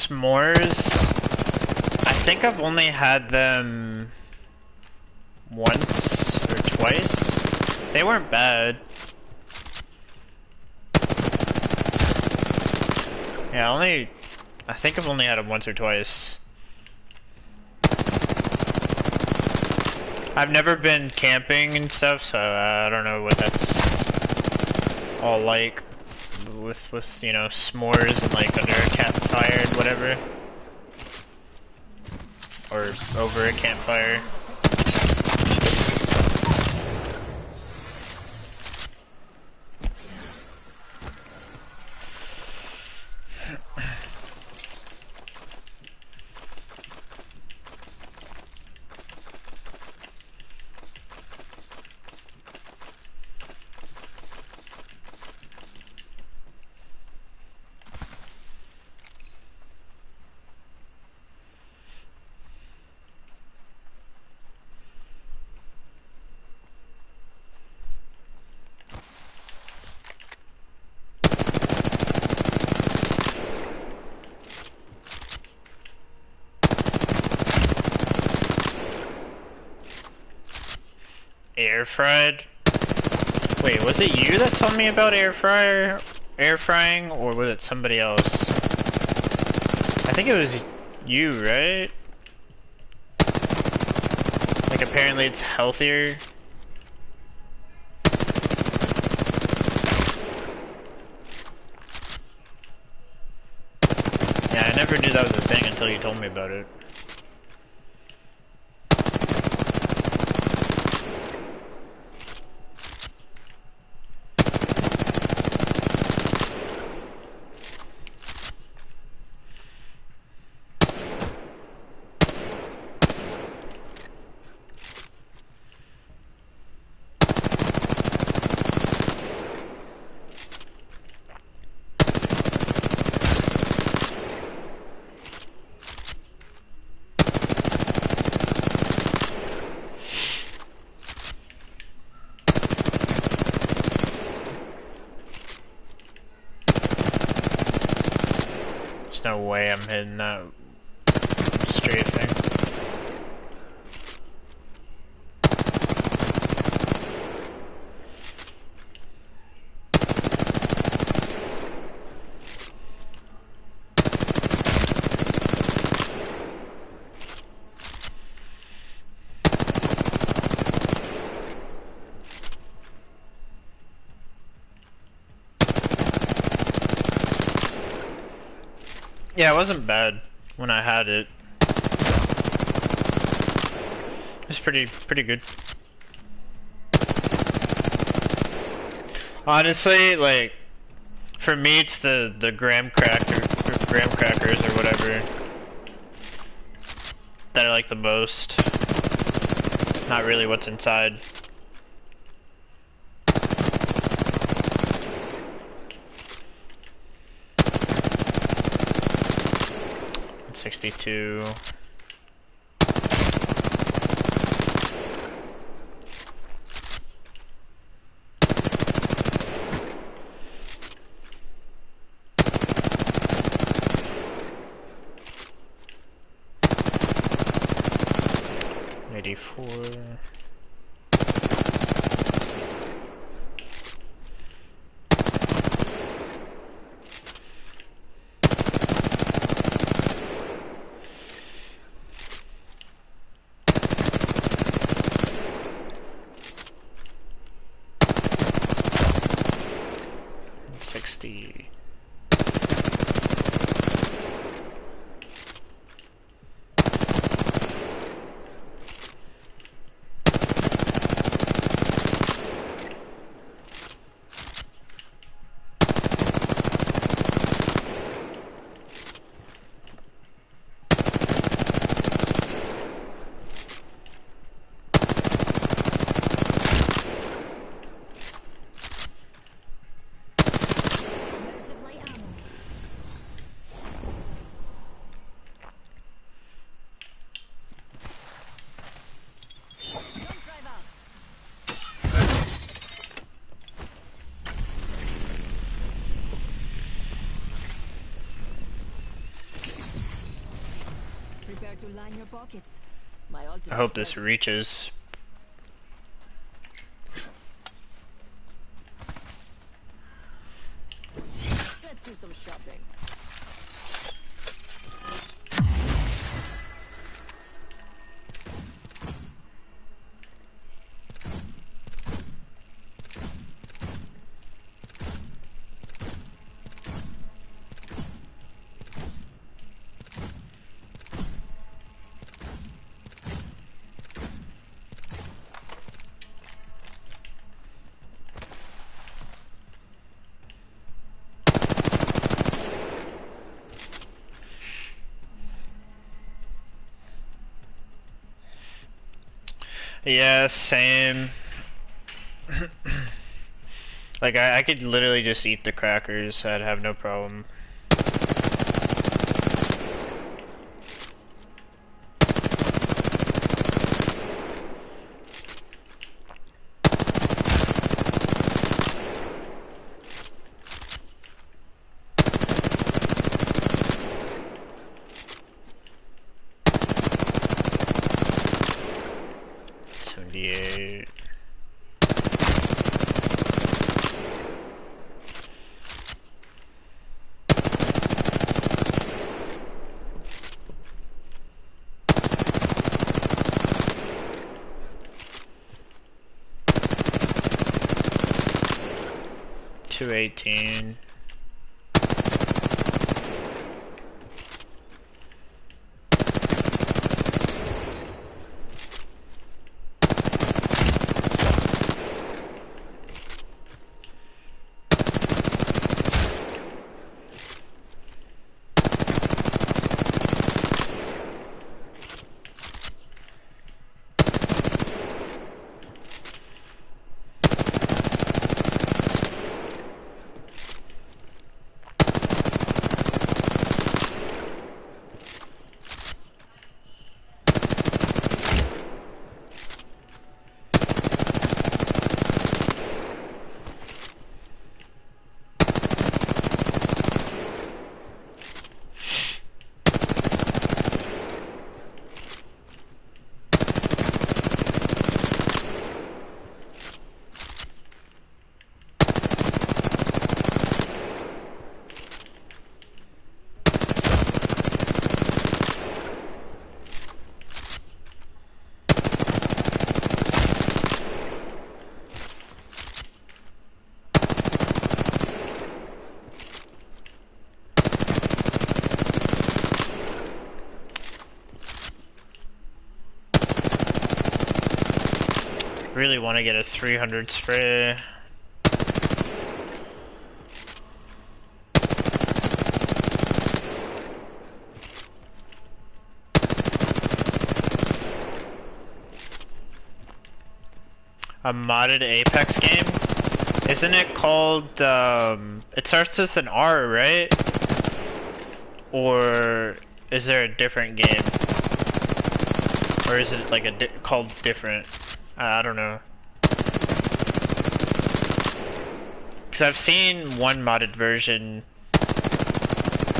s'mores, I think I've only had them once or twice. They weren't bad. Yeah, I think I've only had them once or twice. I've never been camping and stuff, so I don't know what that's all like with you know, s'mores and like under a campfire and whatever. Or over a campfire. Air fried? Wait, was it you that told me about air frying, or was it somebody else? I think it was you, right? Like apparently it's healthier. Yeah, I never knew that was a thing until you told me about it. There's no way I'm hitting that strafing. Yeah, it wasn't bad when I had it. It was pretty good. Honestly, like, for me it's the graham crackers or whatever that I like the most. Not really what's inside. 62. '84. '60. to line your pockets. My I ultimate's hope this ready. reaches. Let's do some shopping. Yeah, same. Like, I could literally just eat the crackers, I'd have no problem. '78. '18. Really want to get a 300 spray. A modded Apex game? Isn't it called, it starts with an R, right? Or is there a different game? Or is it like called different? I don't know. Because I've seen one modded version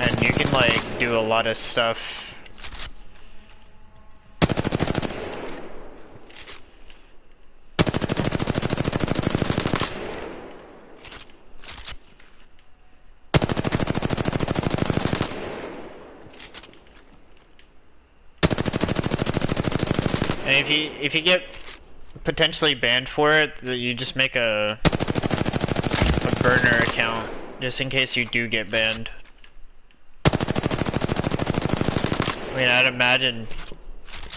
and you can like do a lot of stuff. And if you get potentially banned for it, you just make a burner account just in case you do get banned. I mean, I'd imagine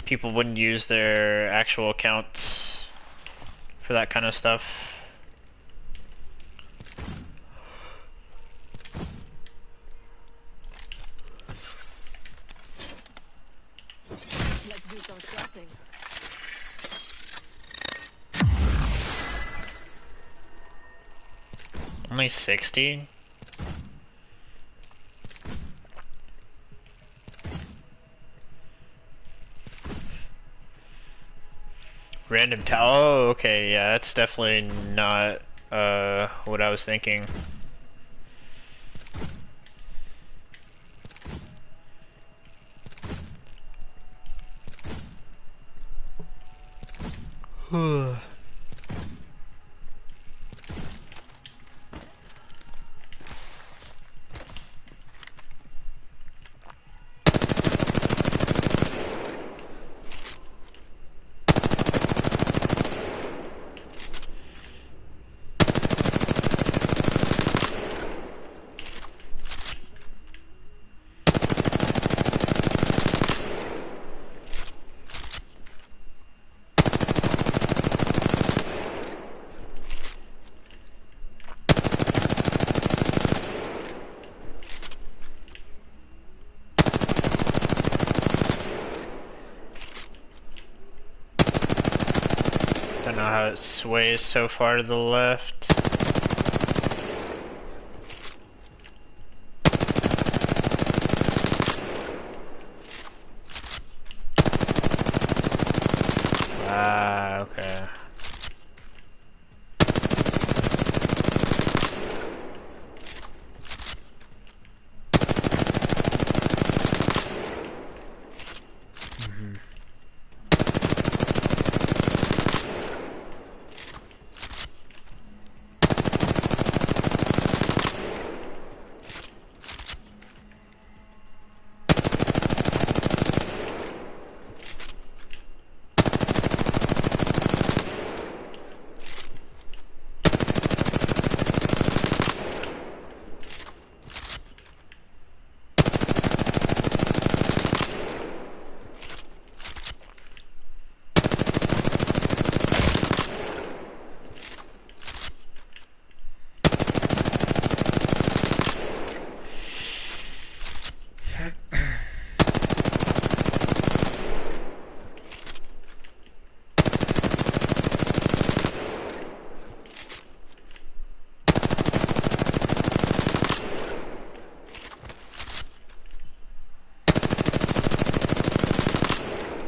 people wouldn't use their actual accounts for that kind of stuff. Let's do some shopping. Only 60? Random oh, okay, yeah, that's definitely not, what I was thinking. that sways so far to the left. Ah, okay.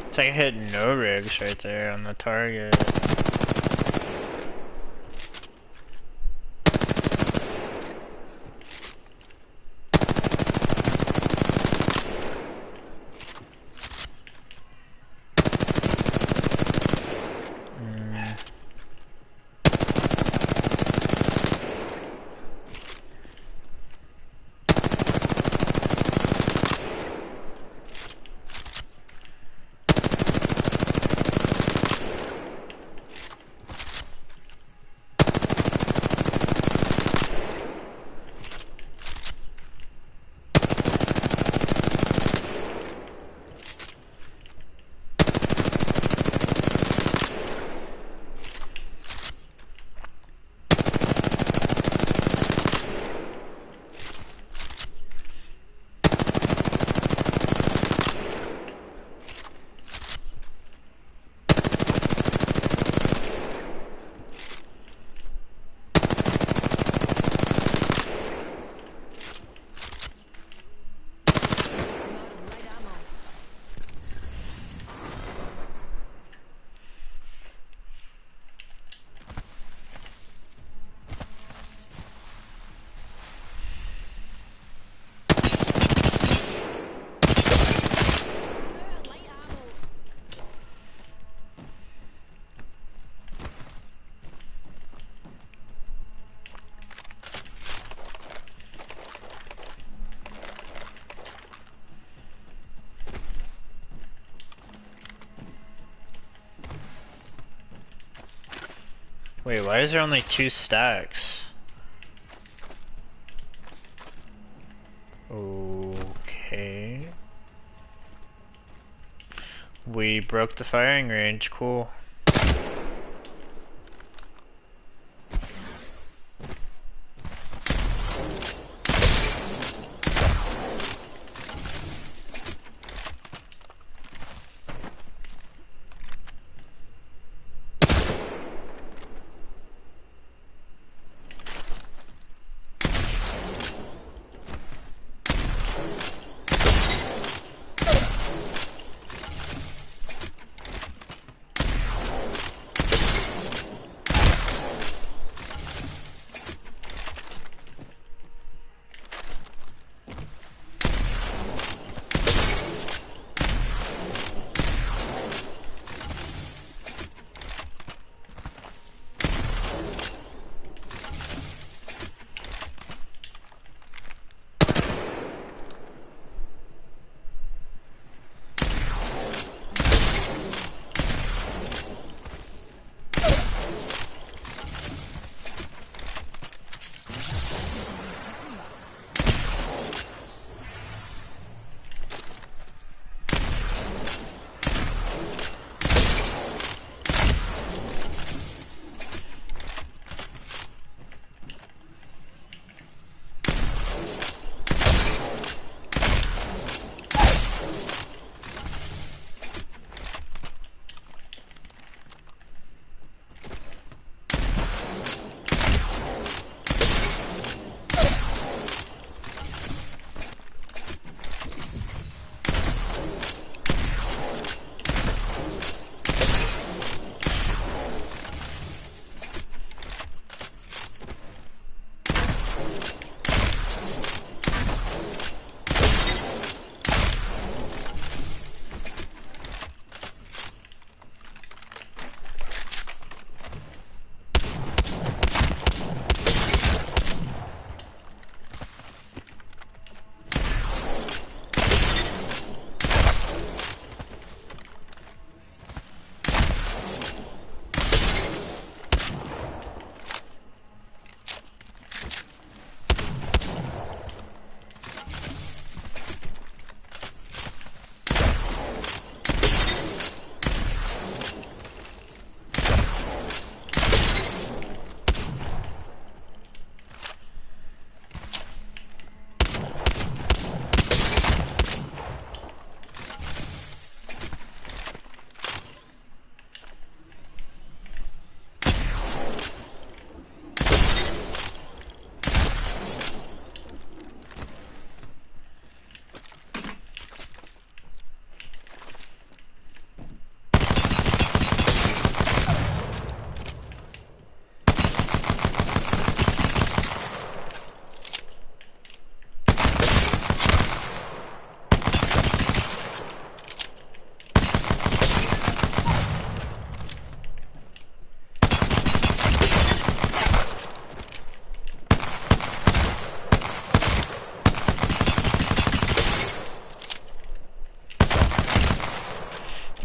It's like hitting no rigs right there on the target. Wait, why is there only 2 stacks? Okay. We broke the firing range, cool.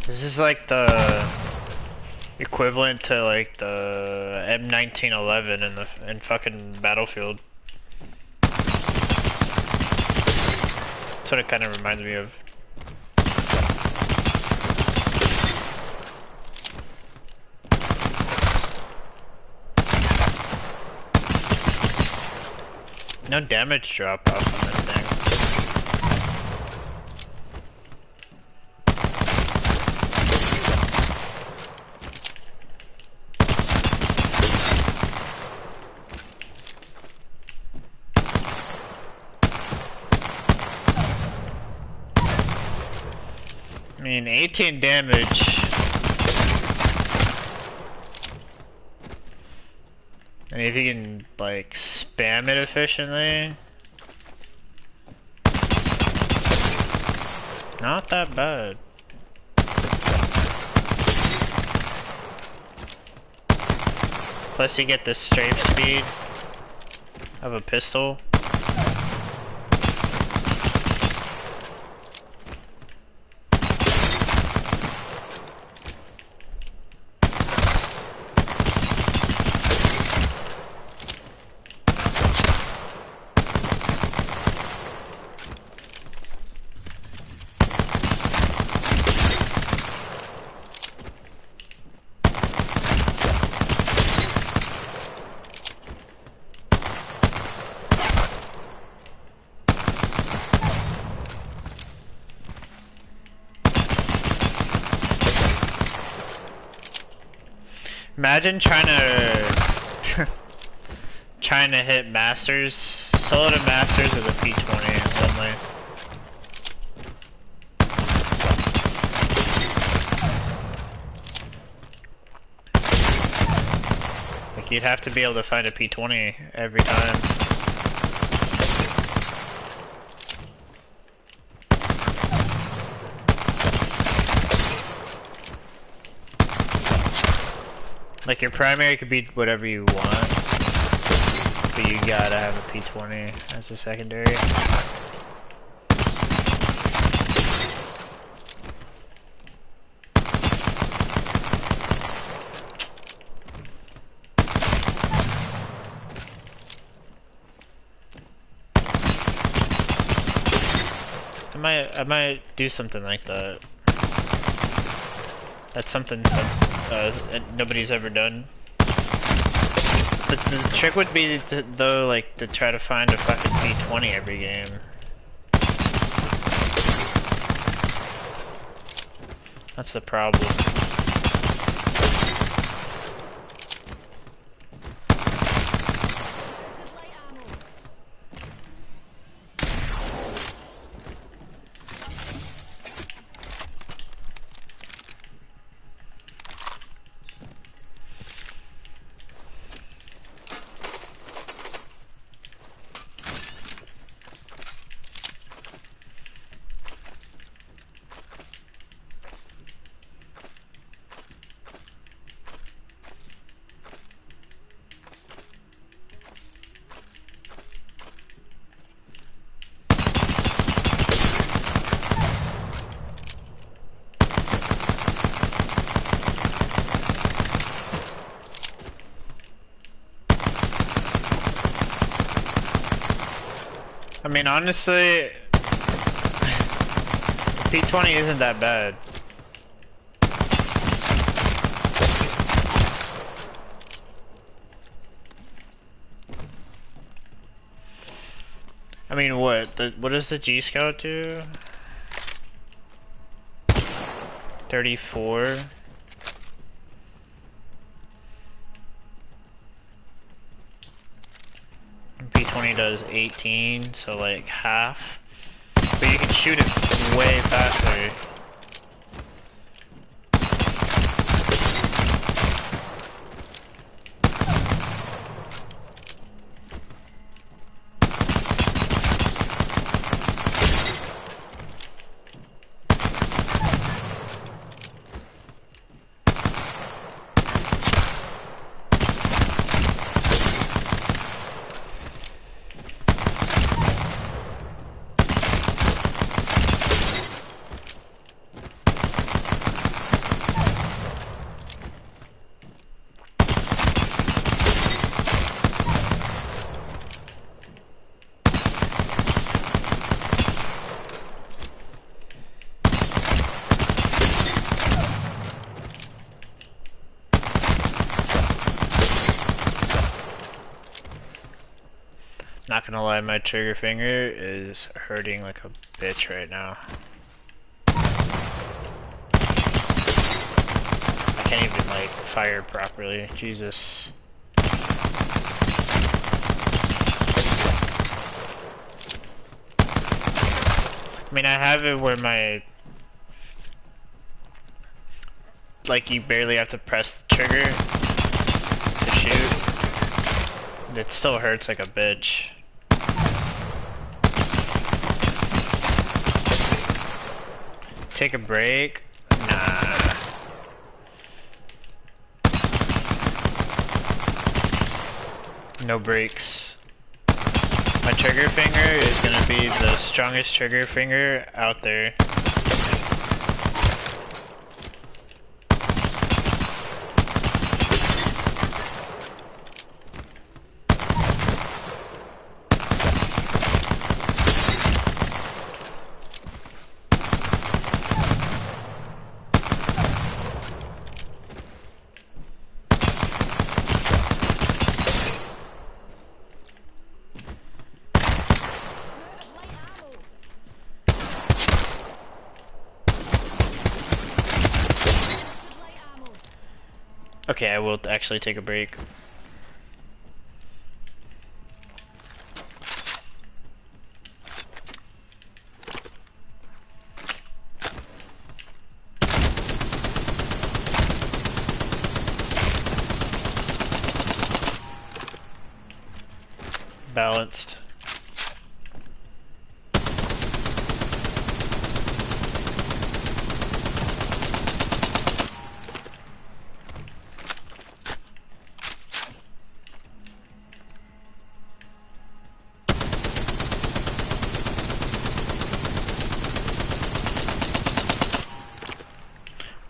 This is like the equivalent to like the M1911 in fucking Battlefield. That's what it kind of reminds me of. No damage drop off on this thing. I mean, 18 damage. And if you can, like, spam it efficiently, not that bad. Plus you get the strafe speed of a pistol. Imagine trying to hit masters, solo to masters with a P20 only. Like you'd have to be able to find a P20 every time. Like your primary could be whatever you want, but you gotta have a P20 as a secondary. I might do something like that. That's something nobody's ever done. But the trick would be to, though, like, to try to find a fucking P20 every game. That's the problem. I mean, honestly, P20 isn't that bad. I mean, what does the G Scout do? 34. P20 does 18, so like half. But you can shoot it way faster. gonna lie, my trigger finger is hurting like a bitch right now. I can't even like fire properly. Jesus. I mean, I have it where my, like, you barely have to press the trigger to shoot. It still hurts like a bitch. Take a break? Nah. No breaks. My trigger finger is gonna be the strongest trigger finger out there. Okay, I will actually take a break. Balanced.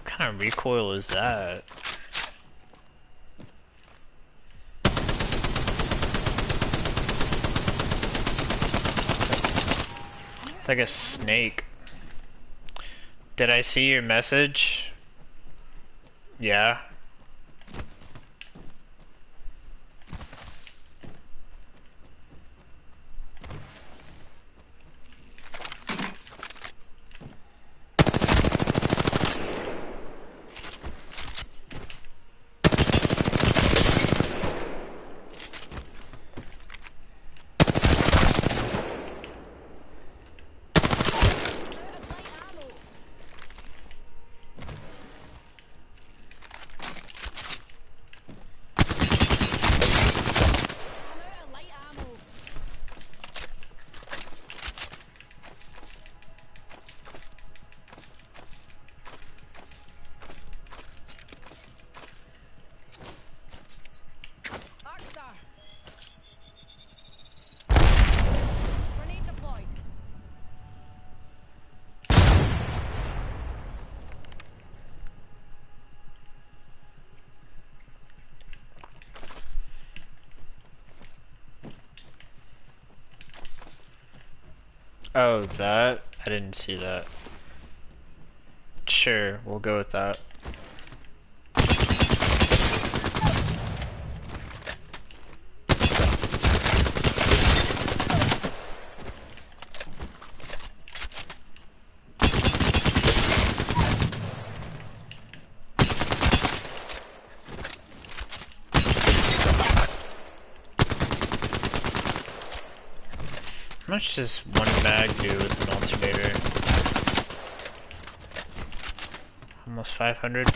What kind of recoil is that? It's like a snake. Did I see your message? Yeah. Oh, that? I didn't see that. Sure, we'll go with that. How much does one mag do with an alternator? Almost 500.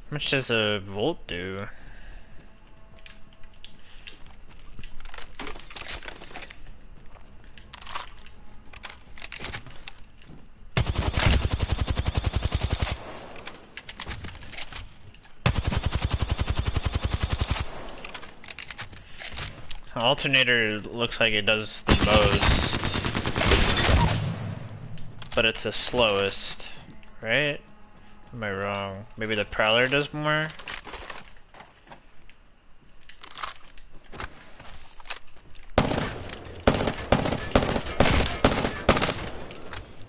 How much does a volt do? Alternator looks like it does the most, but it's the slowest, right? Am I wrong? Maybe the Prowler does more?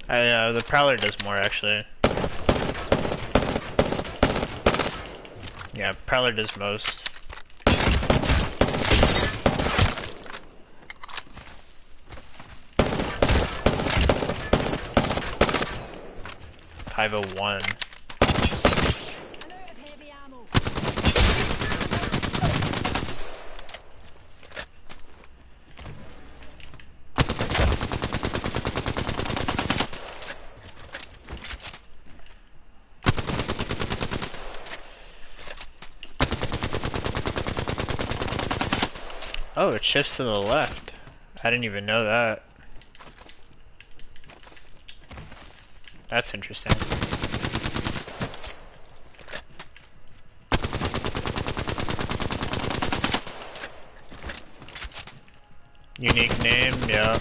The Prowler does more actually. Yeah, Prowler does most. 501. I'm out of heavy ammo. Oh, it shifts to the left. I didn't even know that. That's interesting. Unique name, yeah.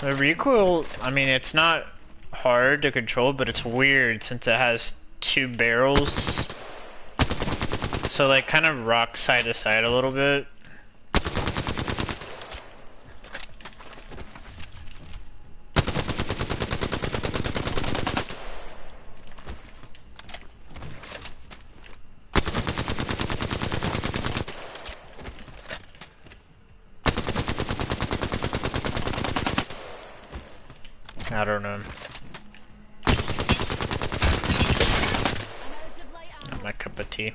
The recoil, I mean, it's not hard to control, but it's weird since it has two barrels. So like kind of rock side to side a little bit. I don't know. I'm out of light ammo. Not my cup of tea.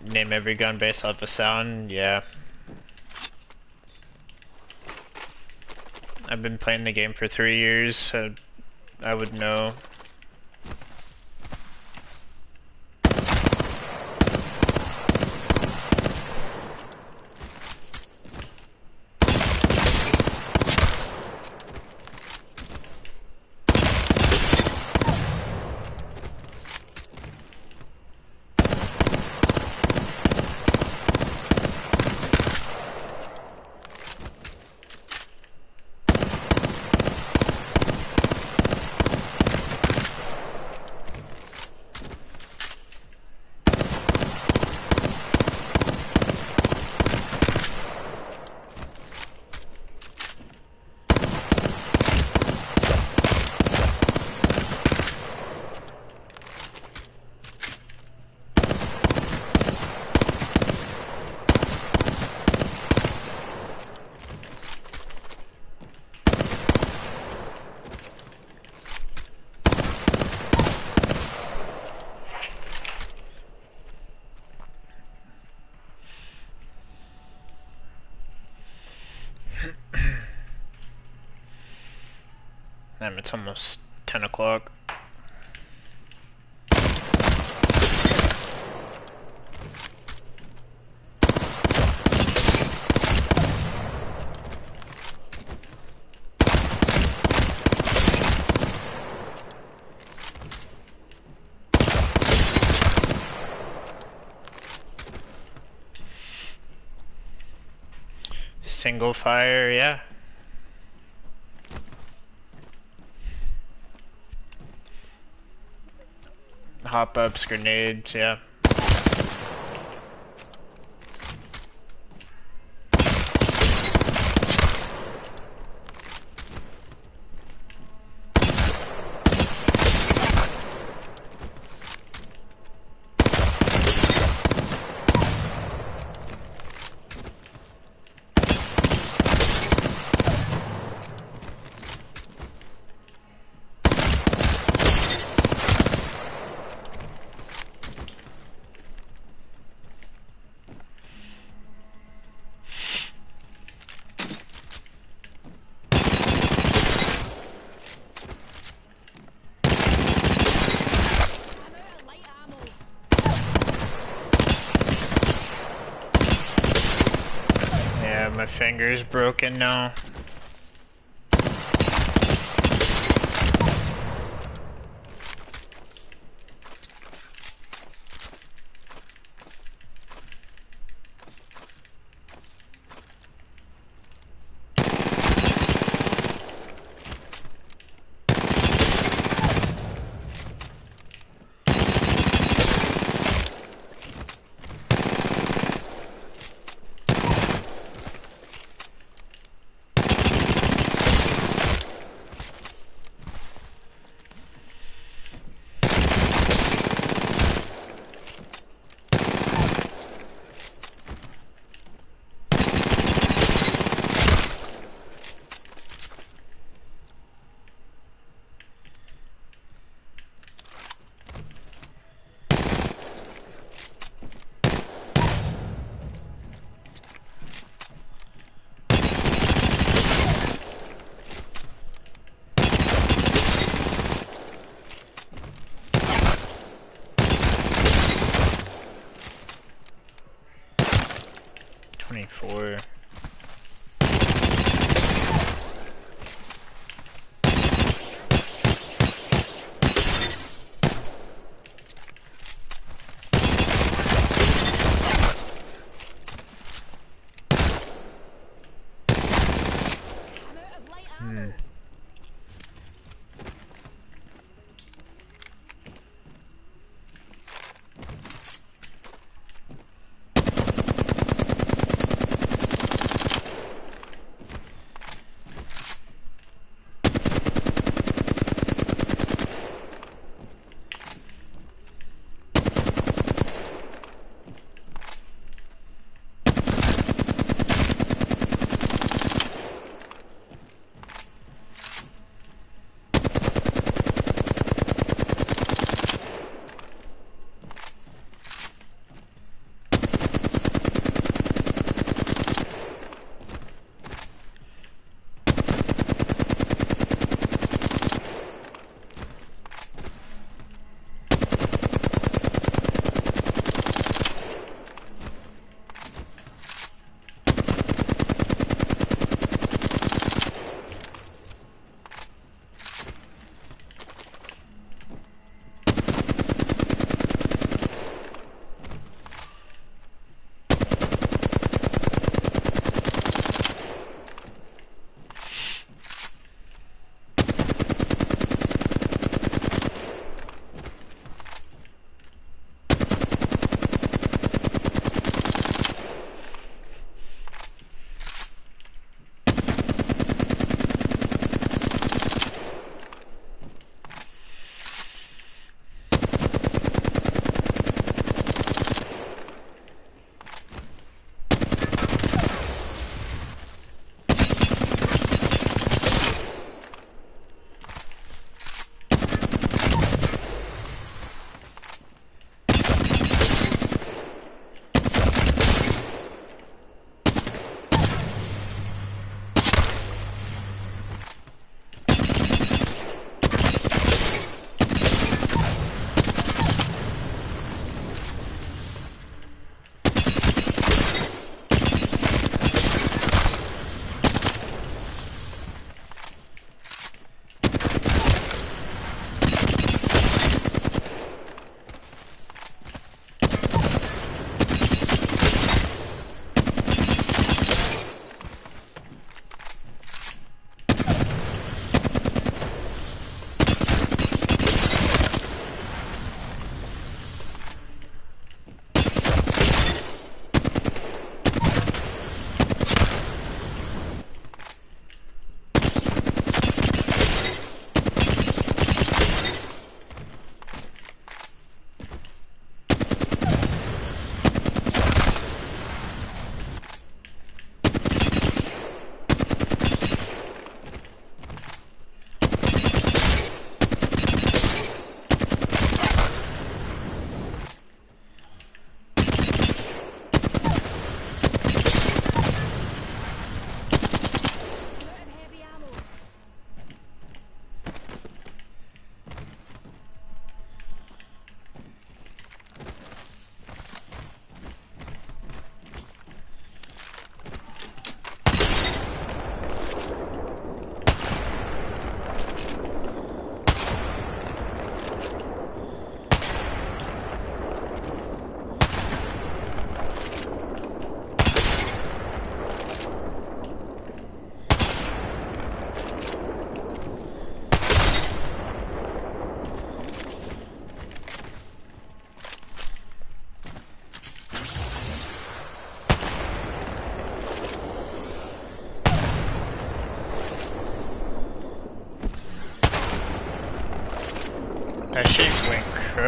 Name every gun based off of sound, yeah. I've been playing the game for 3 years, so I would know. Damn, it's almost 10 o'clock. Single fire, yeah. Hop ups, grenades, yeah. my finger's broken now. Four.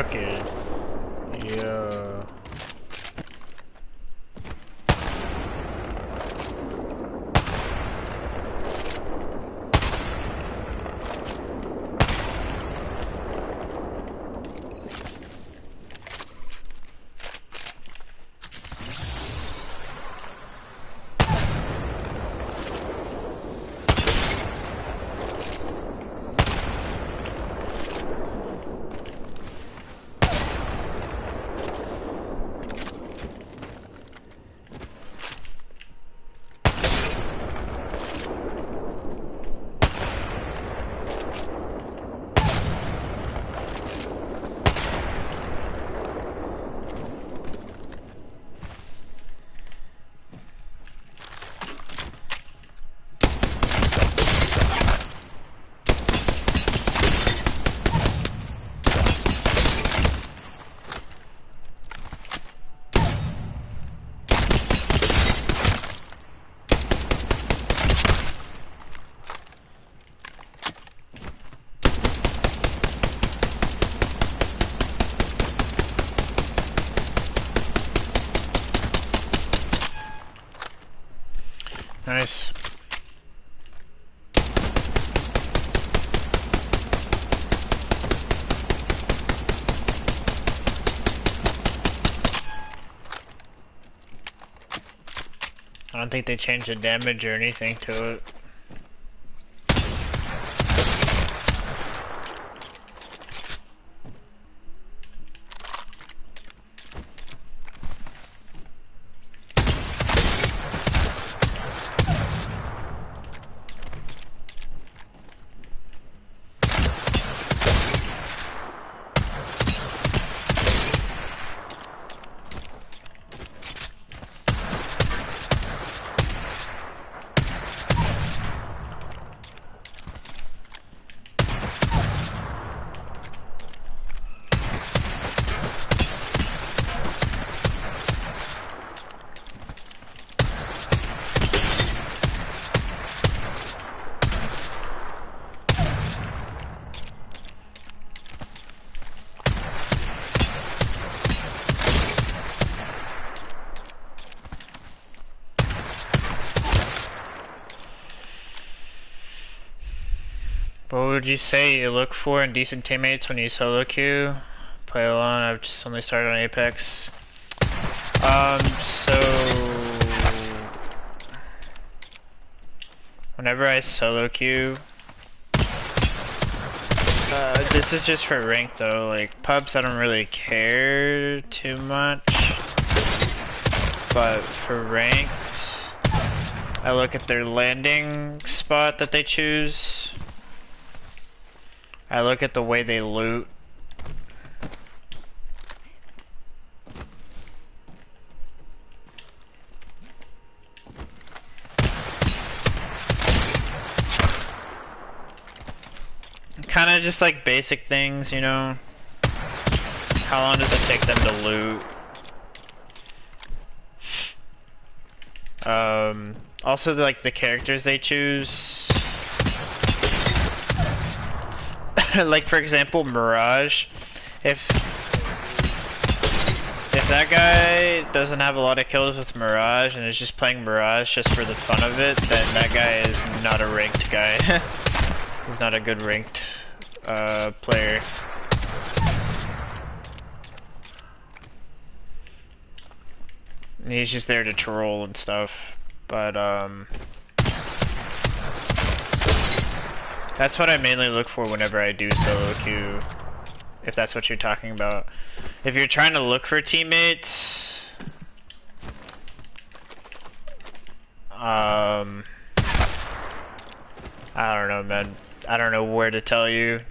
crooked. Yeah. Nice. I don't think they changed the damage or anything to it. What would you say you look for in decent teammates when you solo queue? Play alone, I've just only started on Apex. So whenever I solo queue, this is just for ranked though, like pubs I don't really care too much, but for ranked, I look at their landing spot that they choose. I look at the way they loot. Kind of just like basic things, you know. How long does it take them to loot? Also like the characters they choose. Like for example, Mirage. If that guy doesn't have a lot of kills with Mirage and is just playing Mirage just for the fun of it, then that guy is not a ranked guy. He's not a good ranked player. He's just there to troll and stuff. But that's what I mainly look for whenever I do solo queue, if that's what you're talking about. If you're trying to look for teammates, I don't know, man. I don't know where to tell you.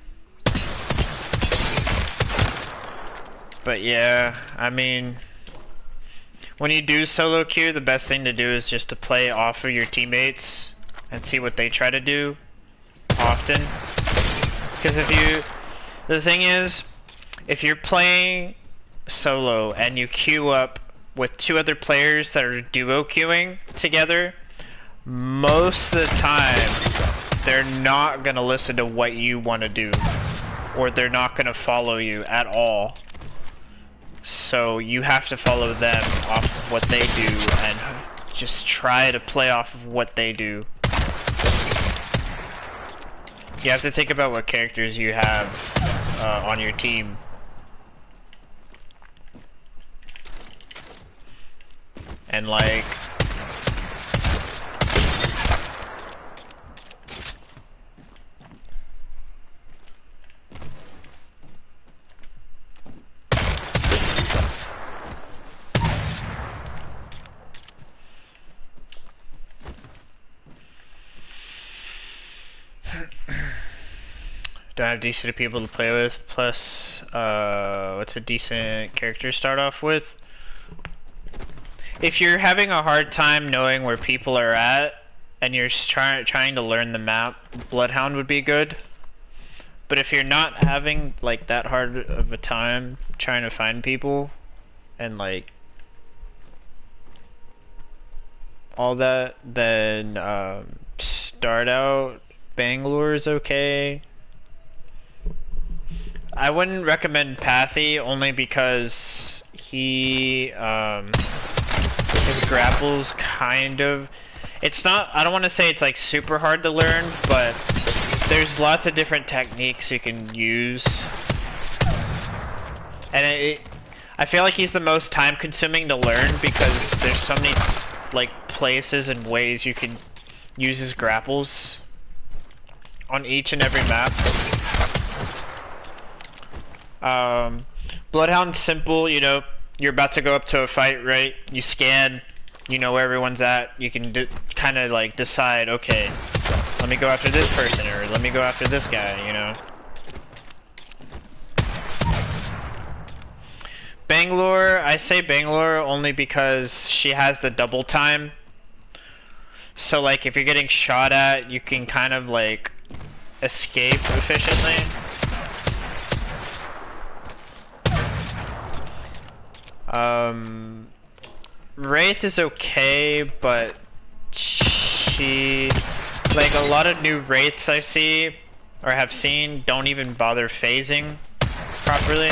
But yeah, I mean, when you do solo queue, the best thing to do is just to play off of your teammates and see what they try to do often. Because the thing is, if you're playing solo and you queue up with two other players that are duo queuing together, most of the time they're not gonna listen to what you want to do, or they're not gonna follow you at all. So you have to follow them off of what they do and just try to play off of what they do. You have to think about what characters you have on your team. And like... Don't have decent people to play with, plus, what's a decent character to start off with? If you're having a hard time knowing where people are at, and you're trying to learn the map, Bloodhound would be good. But if you're not having, like, that hard of a time trying to find people, and, like, all that, then, start out, Bangalore is okay. I wouldn't recommend Pathy only because he, his grapples kind of, it's not, I don't want to say it's like super hard to learn, but there's lots of different techniques you can use. And I feel like he's the most time consuming to learn because there's so many like places and ways you can use his grapples on each and every map. Bloodhound's simple, you know, you're about to go up to a fight, right? You scan, you know where everyone's at, you can kind of like decide, okay, let me go after this person, or let me go after this guy, you know? Bangalore, I say Bangalore only because she has the double time. So like if you're getting shot at, you can kind of like escape efficiently. Wraith is okay, but she, like a lot of new Wraiths I see, or have seen, don't even bother phasing properly.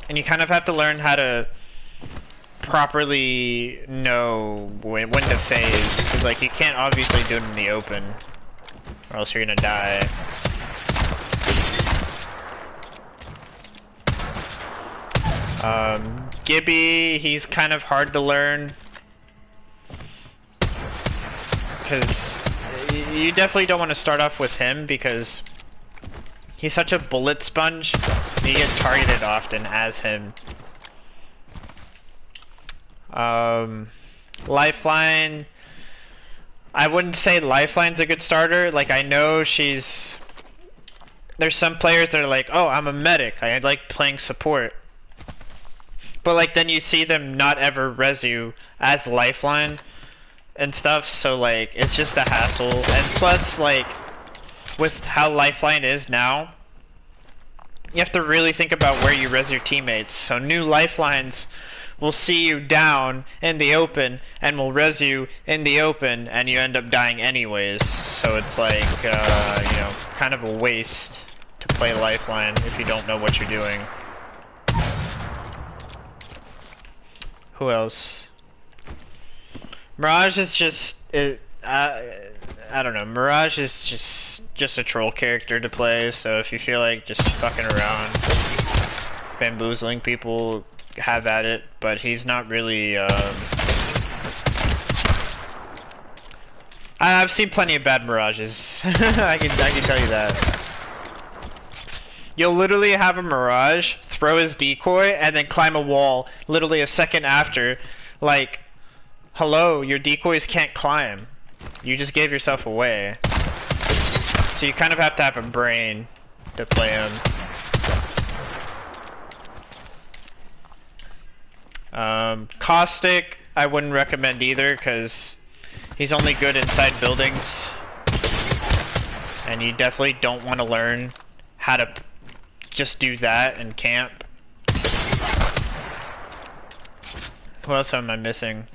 And you kind of have to learn how to properly know when to phase, because like you can't obviously do it in the open, or else you're gonna die. Gibby, he's kind of hard to learn because you definitely don't want to start off with him because he's such a bullet sponge. You get targeted often as him. Lifeline, I wouldn't say Lifeline's a good starter. Like I know there's some players that are like, oh, I'm a medic, I like playing support. But like then you see them not ever res you as Lifeline and stuff, so like it's just a hassle. And plus like with how Lifeline is now, you have to really think about where you res your teammates. So new Lifelines will see you down in the open and will res you in the open, and you end up dying anyways. So it's like you know, kind of a waste to play Lifeline if you don't know what you're doing. Who else? Mirage is just I don't know. Mirage is just a troll character to play. So if you feel like just fucking around, bamboozling people, have at it. But he's not really. I've seen plenty of bad Mirages. I can tell you that. You'll literally have a Mirage throw his decoy and then climb a wall literally a second after. Like, hello, your decoys can't climb. You just gave yourself away. So you kind of have to have a brain to play him. Caustic, I wouldn't recommend either because he's only good inside buildings. And you definitely don't want to learn how to just do that and camp. Who else am I missing?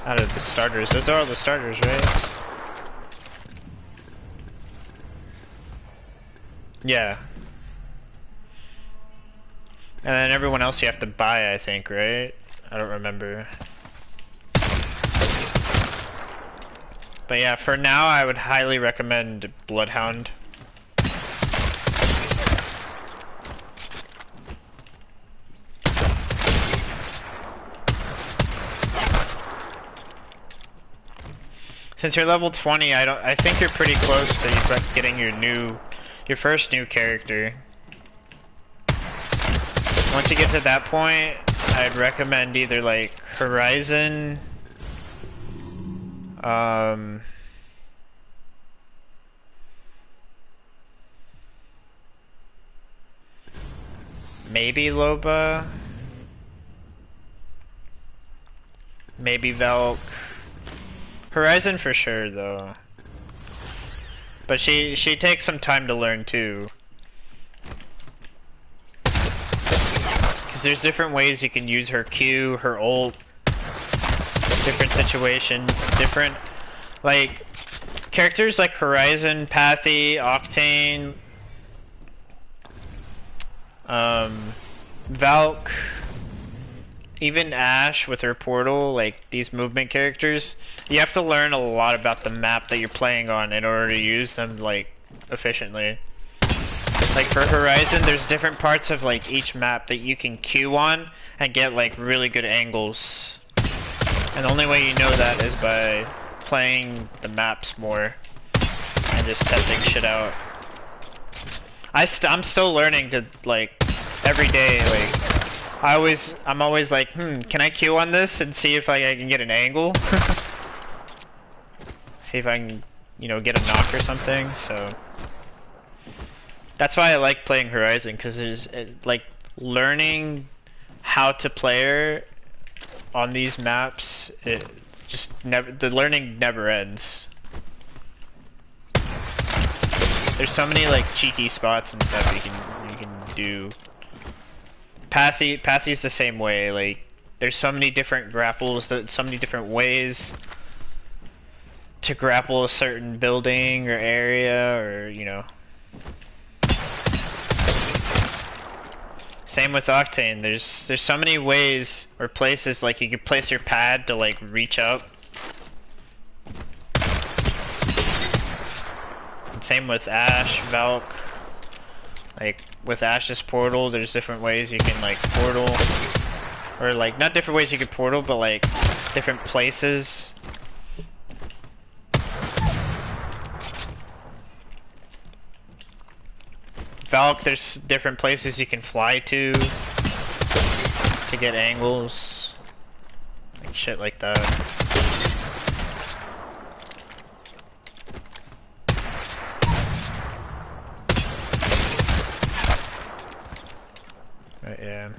Out of the starters. Those are all the starters, right? Yeah. And then everyone else you have to buy, I think, right? I don't remember. But yeah, for now I would highly recommend Bloodhound. Since you're level 20, I think you're pretty close to getting your first new character. Once you get to that point, I'd recommend either like Horizon, maybe Loba, maybe Velk. Horizon for sure though. But she takes some time to learn too. Cause there's different ways you can use her Q, her ult, different situations, different like characters like Horizon, Pathy, Octane, Valk, even Ashe with her portal, like these movement characters, you have to learn a lot about the map that you're playing on in order to use them like efficiently. Like for Horizon, there's different parts of like each map that you can Q on and get like really good angles. And the only way you know that is by playing the maps more and just testing shit out. I'm still learning to like every day. Like I'm always like, can I Q on this and see if I can get an angle? See if I can, you know, get a knock or something. So that's why I like playing Horizon, because there's like learning how to play her on these maps. It just the learning never ends. There's so many like cheeky spots and stuff you can do. Pathy's the same way. Like there's so many different grapples, so many different ways to grapple a certain building or area, or you know. Same with Octane. There's so many ways or places like you could place your pad to like reach up. And same with Ashe, Valk. Like with Ashe's portal, there's different ways you can like portal, or like not different ways you can portal, but like different places. Valk, there's different places you can fly to get angles, like shit like that. But yeah.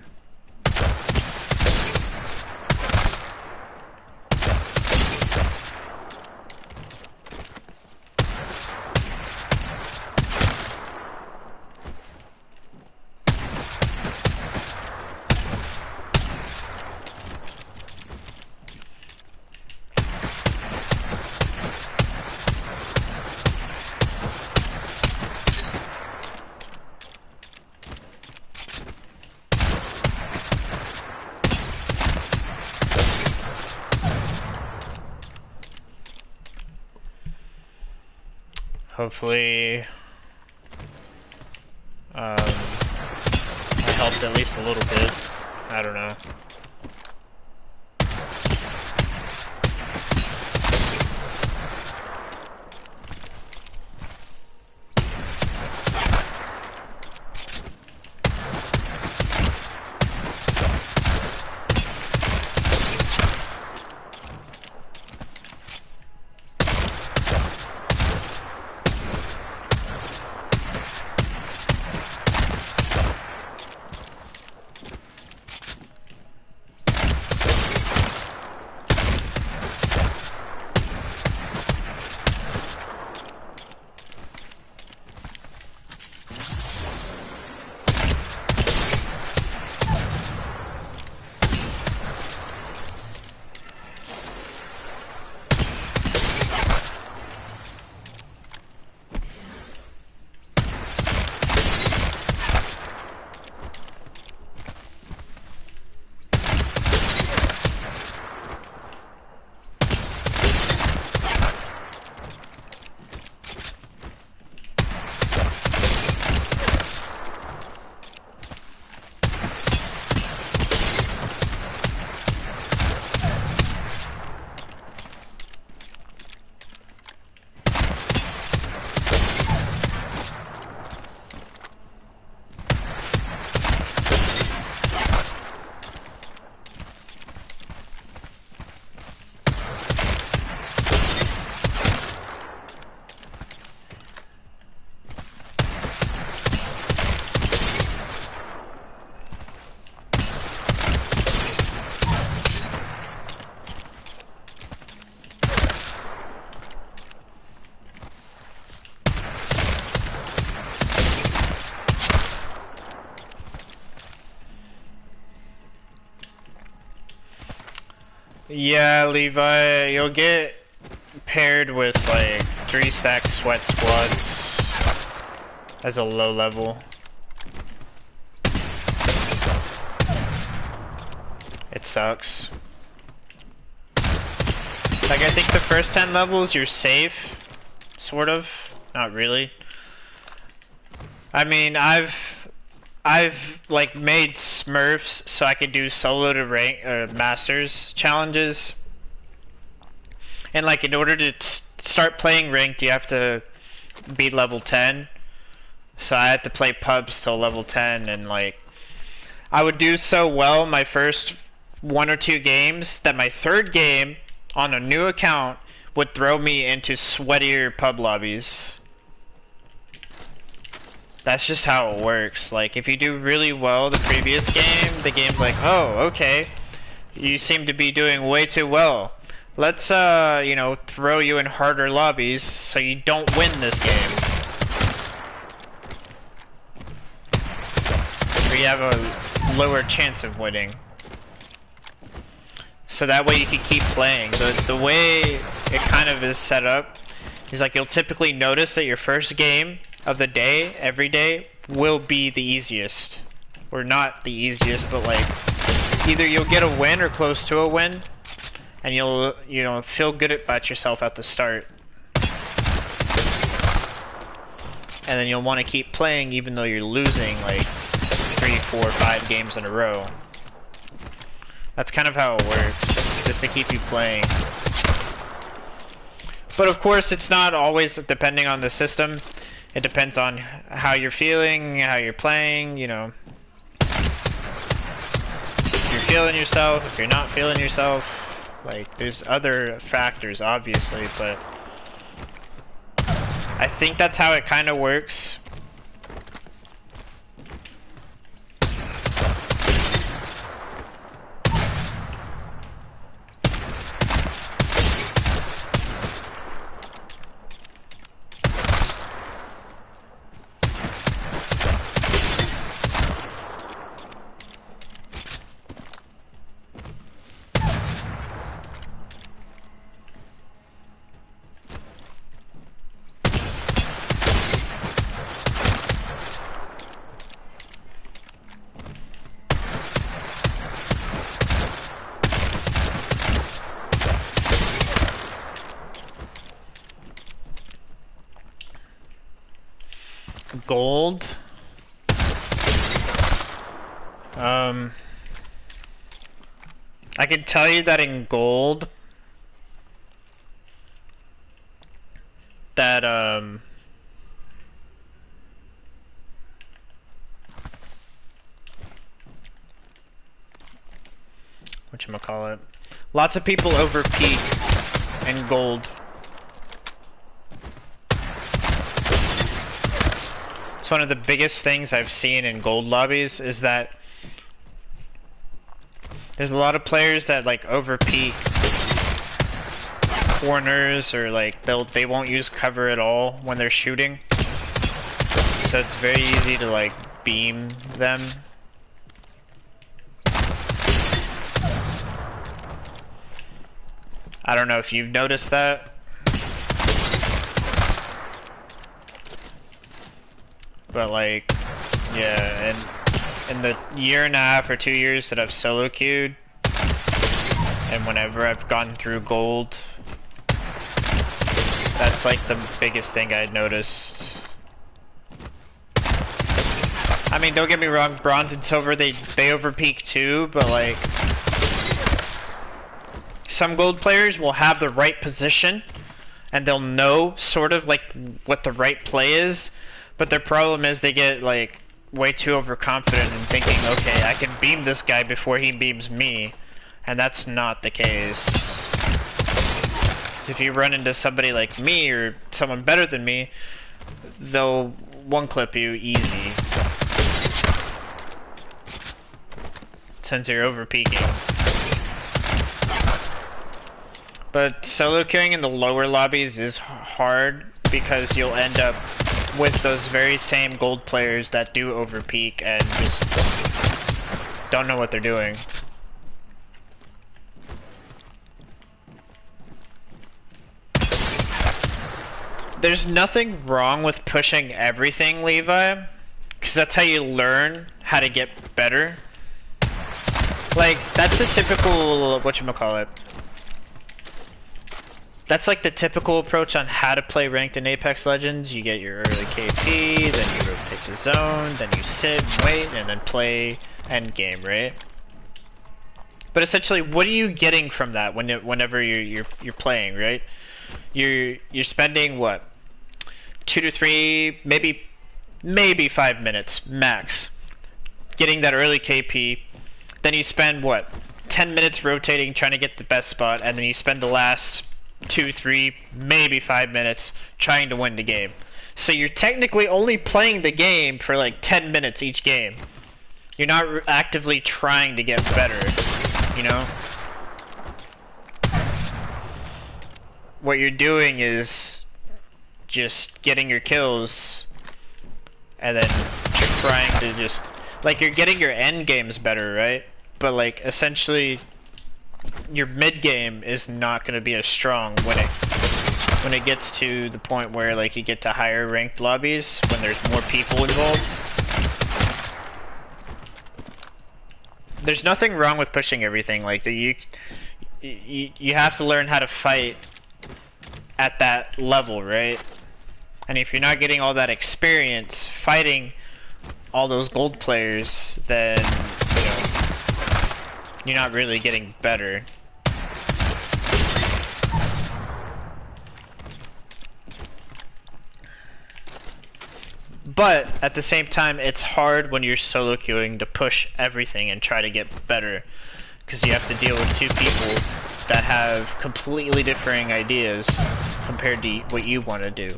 Hopefully, I helped at least a little bit. I don't know. Yeah, Levi, you'll get paired with like 3-stack sweat squads as a low level. It sucks. Like, I think the first 10 levels you're safe, sort of, not really. I mean, I've like made Smurfs so I could do solo to rank masters challenges. And like in order to start playing ranked, you have to be level 10. So I had to play pubs till level 10, and like I would do so well my first 1 or 2 games that my third game on a new account would throw me into sweatier pub lobbies. That's just how it works. Like, if you do really well the previous game, the game's like, oh, okay, you seem to be doing way too well. Let's, you know, throw you in harder lobbies so you don't win this game. Or you have a lower chance of winning. So that way you can keep playing. The way it kind of is set up is like you'll typically notice that your first game of the day, every day, will be the easiest. Or not the easiest, but like either you'll get a win or close to a win, and you'll, you know, feel good about yourself at the start. And then you'll want to keep playing even though you're losing like 3, 4, 5 games in a row. That's kind of how it works, just to keep you playing. But of course, it's not always depending on the system. It depends on how you're feeling, how you're playing, you know. If you're feeling yourself, if you're not feeling yourself. Like, there's other factors, obviously, but I think that's how it kind of works. Gold. I can tell you that in gold, that whatchamacallit, lots of people over peak in gold. It's one of the biggest things I've seen in gold lobbies is that there's a lot of players that like over peak corners, or like they won't use cover at all when they're shooting. So it's very easy to like beam them. I don't know if you've noticed that. But like, yeah, and in the year and a half or 2 years that I've solo queued, and whenever I've gone through gold, that's like the biggest thing I noticed. I mean, don't get me wrong, bronze and silver, they overpeak too, but like, some gold players will have the right position, and they'll know sort of like what the right play is, but their problem is they get like way too overconfident and thinking, okay, I can beam this guy before he beams me, and that's not the case. Because if you run into somebody like me or someone better than me, they'll one-clip you easy, since you're over-peaking. But solo queuing in the lower lobbies is hard because you'll end up with those very same gold players that do overpeak and just don't know what they're doing. There's nothing wrong with pushing everything, Levi, because that's how you learn how to get better. Like, that's a typical, whatchamacallit. That's like the typical approach on how to play ranked in Apex Legends. You get your early KP, then you rotate the zone, then you sit, wait, and then play endgame, right? But essentially, what are you getting from that whenever you're playing, right? You're spending what, 2 to 3, maybe 5 minutes max, getting that early KP. Then you spend what, 10 minutes rotating, trying to get the best spot, and then you spend the last 2, 3, maybe 5 minutes trying to win the game. So you're technically only playing the game for like 10 minutes each game. You're not actively trying to get better, you know? What you're doing is just getting your kills and then trying to just, like, you're getting your end games better, right? But like essentially your mid game is not going to be as strong when it gets to the point where like you get to higher ranked lobbies when there's more people involved. There's nothing wrong with pushing everything. Like you have to learn how to fight at that level, right? And if you're not getting all that experience fighting all those gold players, then you know you're not really getting better. But at the same time, it's hard when you're solo queuing to push everything and try to get better, because you have to deal with two people that have completely differing ideas compared to what you want to do,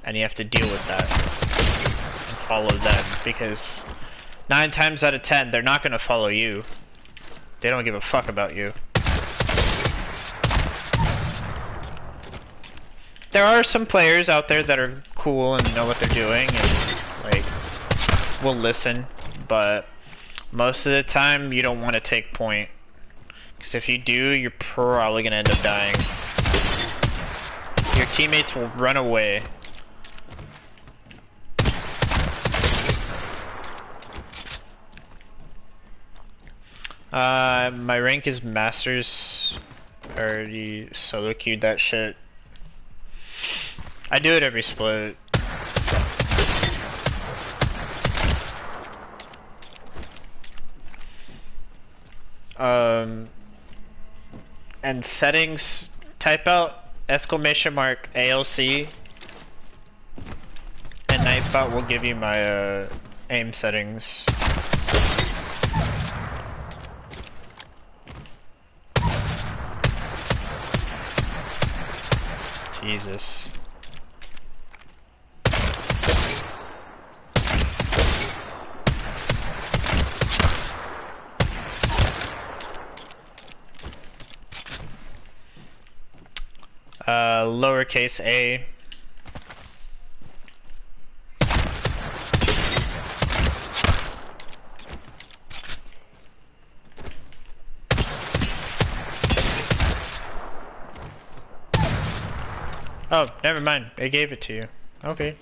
and you have to deal with that and follow them, because 9 times out of 10 they're not going to follow you. They don't give a fuck about you. There are some players out there that are cool and know what they're doing and like will listen, but most of the time you don't want to take point, because if you do, you're probably gonna end up dying. Your teammates will run away. My rank is Masters. I already solo queued that shit. I do it every split. And settings, type out !ALC and Nightbot will give you my aim settings. Jesus. Lowercase a. Oh, never mind. It gave it to you. Okay.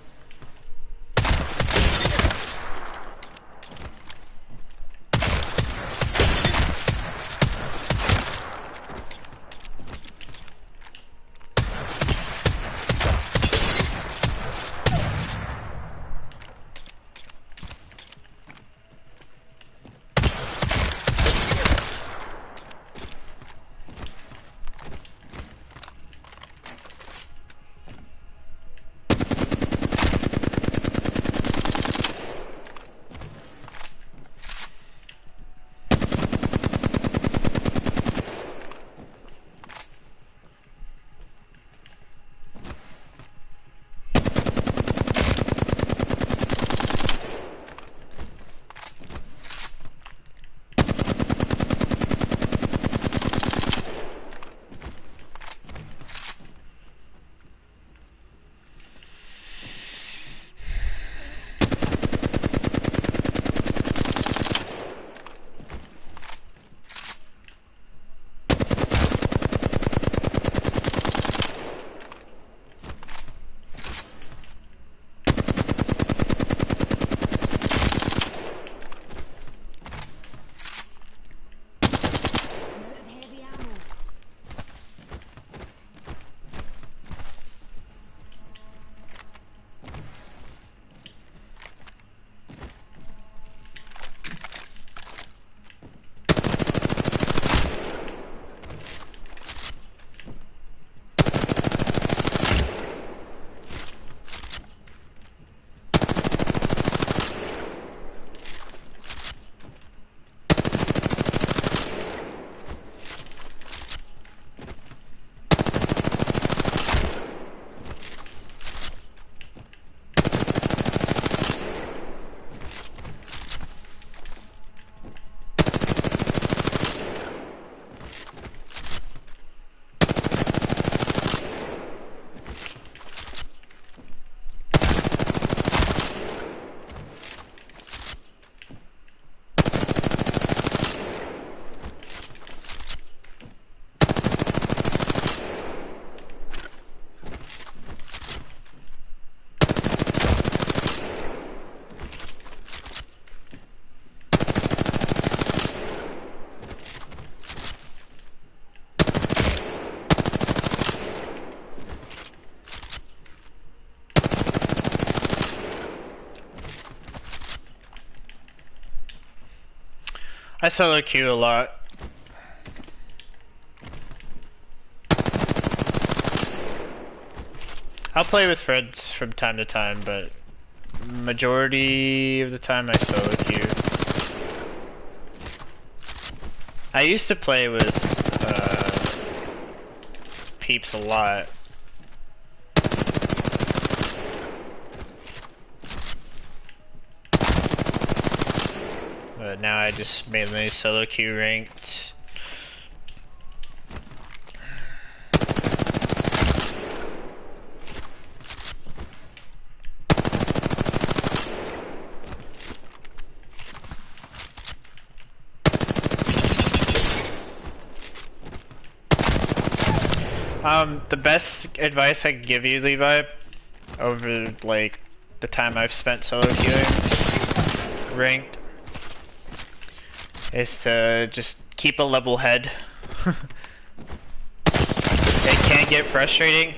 solo queue a lot. I'll play with friends from time to time, but majority of the time I solo queue. I used to play with peeps a lot. But now I just mainly solo queue ranked. The best advice I can give you, Levi, over like the time I've spent solo queuing ranked, is to just keep a level head. It can get frustrating.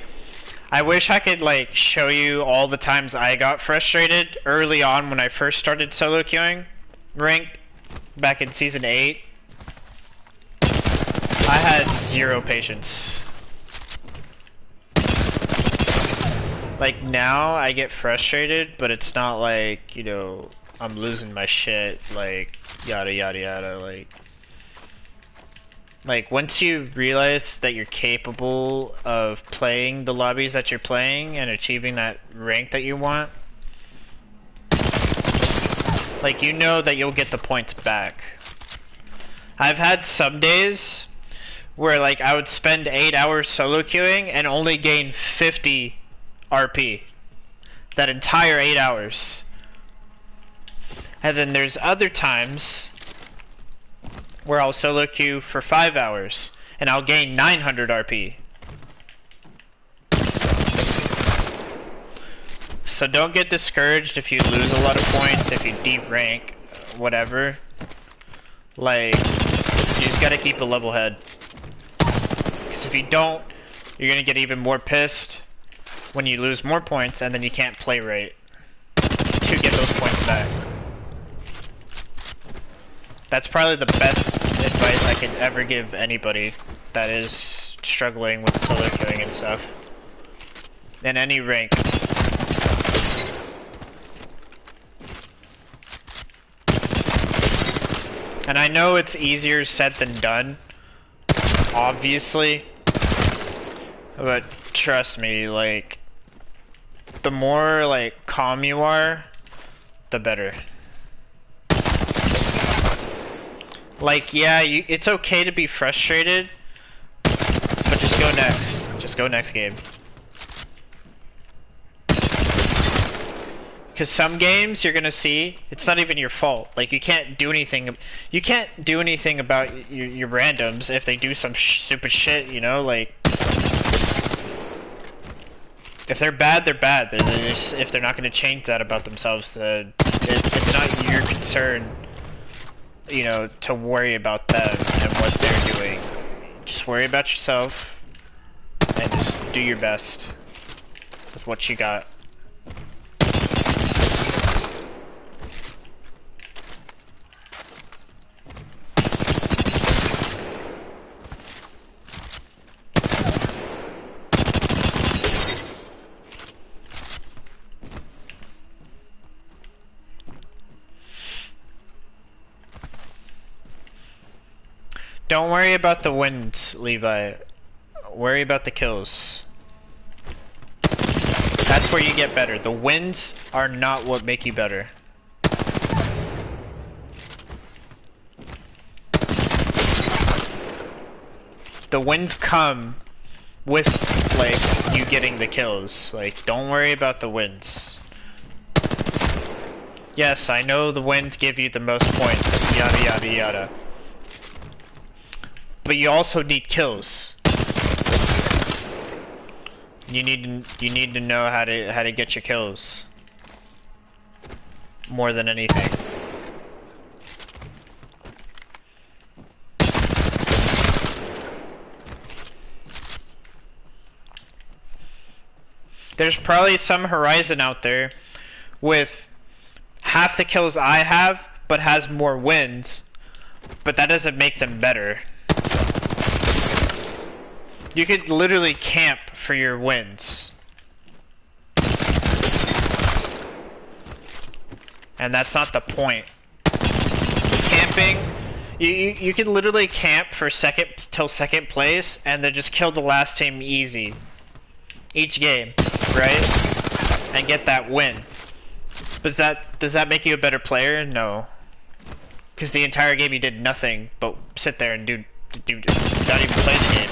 I wish I could like show you all the times I got frustrated early on when I first started solo queuing ranked back in season 8. I had zero patience. Like now I get frustrated, but it's not like, you know, I'm losing my shit, like yada yada yada, like once you realize that you're capable of playing the lobbies that you're playing and achieving that rank that you want, like you know that you'll get the points back. I've had some days where like I would spend 8 hours solo queuing and only gain 50 RP that entire 8 hours. And then there's other times where I'll solo queue for 5 hours and I'll gain 900 RP. So don't get discouraged if you lose a lot of points, if you deep rank, whatever. Like, you just gotta keep a level head. Because if you don't, you're gonna get even more pissed when you lose more points and then you can't play right to get those points back. That's probably the best advice I could ever give anybody that is struggling with solo queuing and stuff. In any rank. And I know it's easier said than done, obviously. But trust me, like, the more like calm you are, the better. Like, yeah, it's okay to be frustrated, but just go next. Just go next game. Because some games you're gonna see, it's not even your fault. Like, you can't do anything. You can't do anything about your randoms if they do some stupid shit, you know? Like, if they're bad, they're bad. If they're not gonna change that about themselves, it's not your concern, you know, to worry about them and what they're doing. Just worry about yourself and just do your best with what you got. Don't worry about the wins, Levi. Worry about the kills. That's where you get better. The wins are not what make you better. The wins come with, like, you getting the kills. Like, don't worry about the wins. Yes, I know the wins give you the most points, yada yada yada. But you also need kills. You need to know how to get your kills. More than anything. There's probably some Horizon out there with half the kills I have, but has more wins, But that doesn't make them better. You could literally camp for your wins. And that's not the point. Camping, you can literally camp for second place and then just kill the last team easy. Each game, right? And get that win. But does that make you a better player? No. Because the entire game you did nothing but sit there and not even play the game.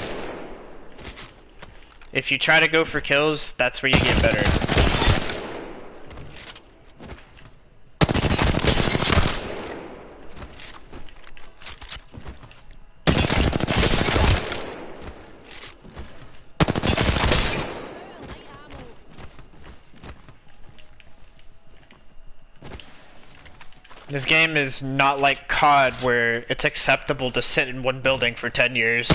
If you try to go for kills, that's where you get better. This game is not like COD where it's acceptable to sit in one building for 10 years.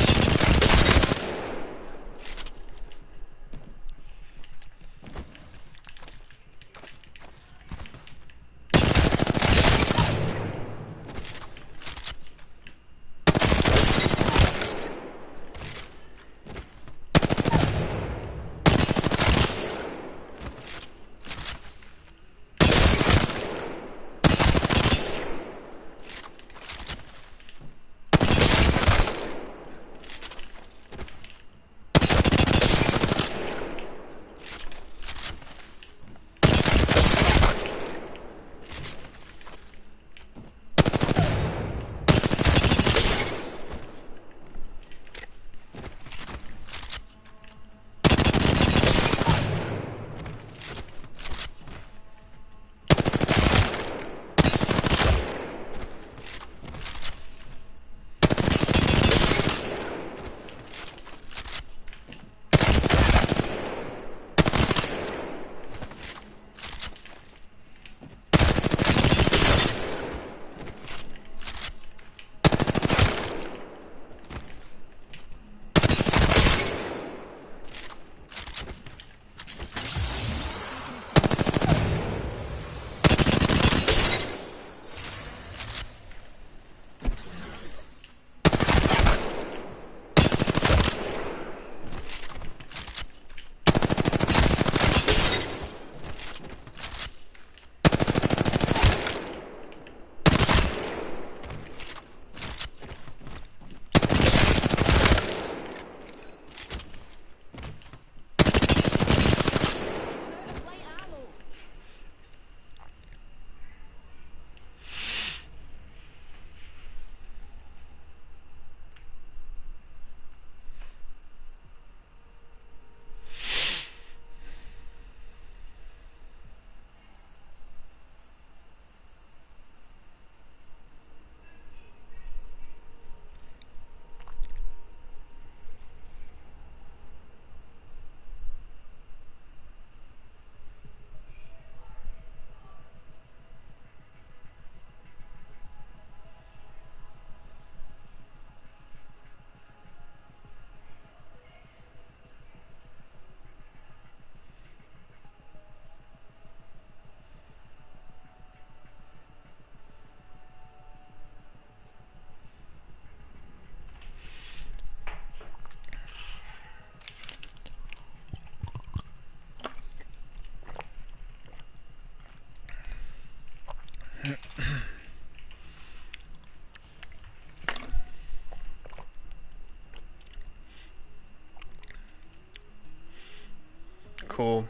Cool.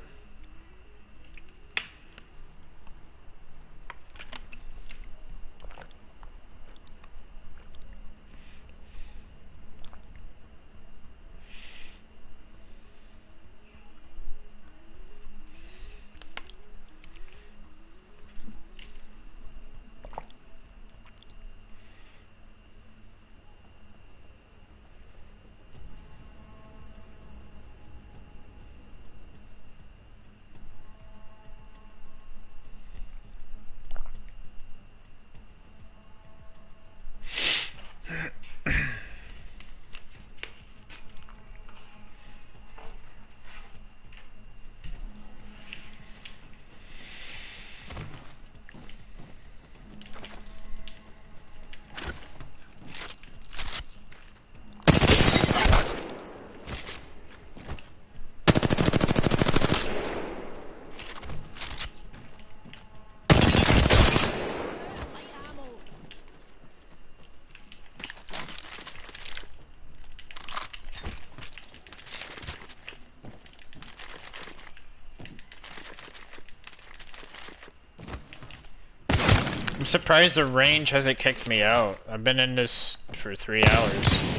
surprised the range hasn't kicked me out. I've been in this for 3 hours.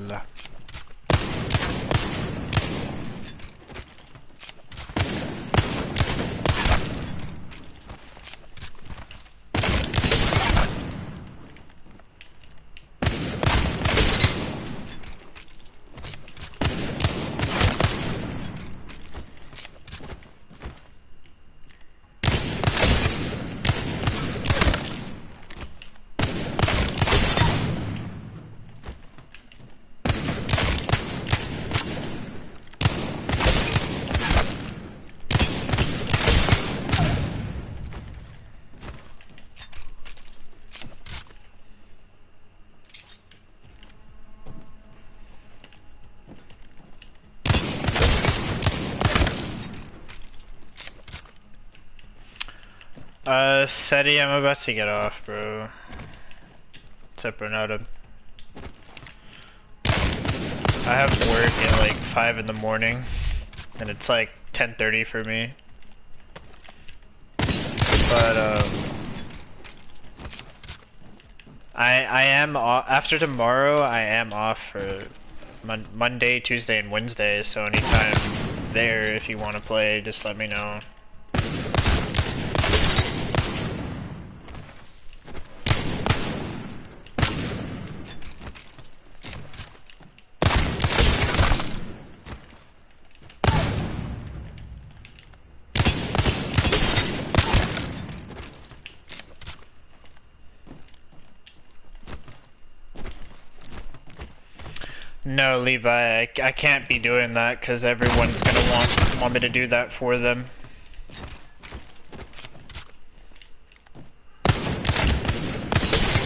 La. SETI, I'm about to get off, bro. What's up, Renata? I have work at like 5 in the morning, and it's like 10:30 for me. But I am off after tomorrow. I am off for Monday, Tuesday, and Wednesday. So anytime there, if you want to play, just let me know. No, Levi, I can't be doing that because everyone's gonna want me to do that for them.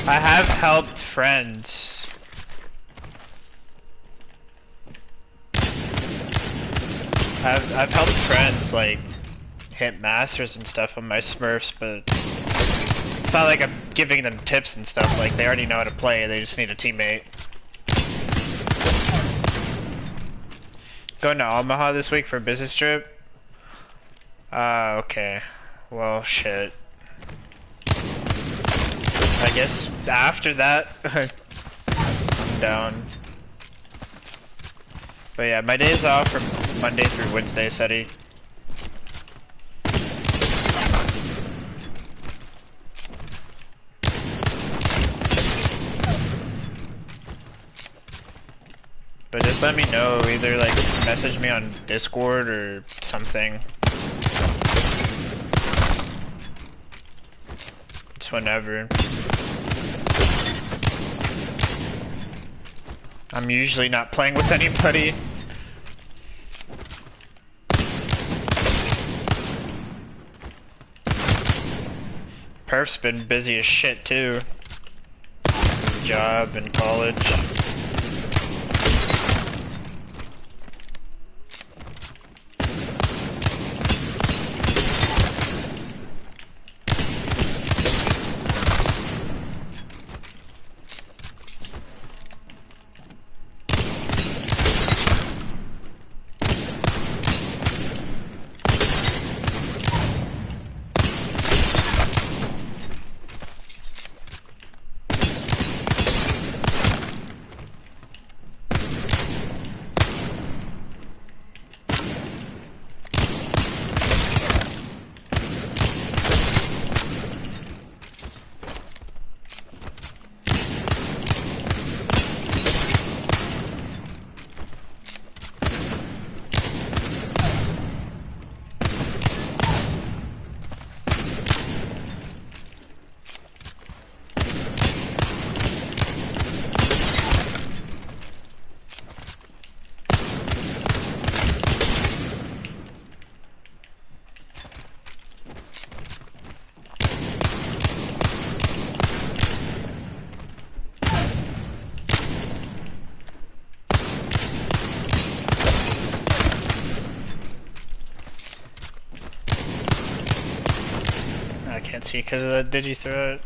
I have helped friends. I've helped friends like hit masters and stuff on my Smurfs, but it's not like I'm giving them tips and stuff. Like they already know how to play. They just need a teammate. Going to Omaha this week for a business trip? Okay. Well, shit. I guess after that, I'm down. But yeah, my days off from Monday through Wednesday, SETI. But just let me know, either like message me on Discord or something. Just whenever. I'm usually not playing with anybody. Perf's been busy as shit too. Job and college. he because of that digi throw it?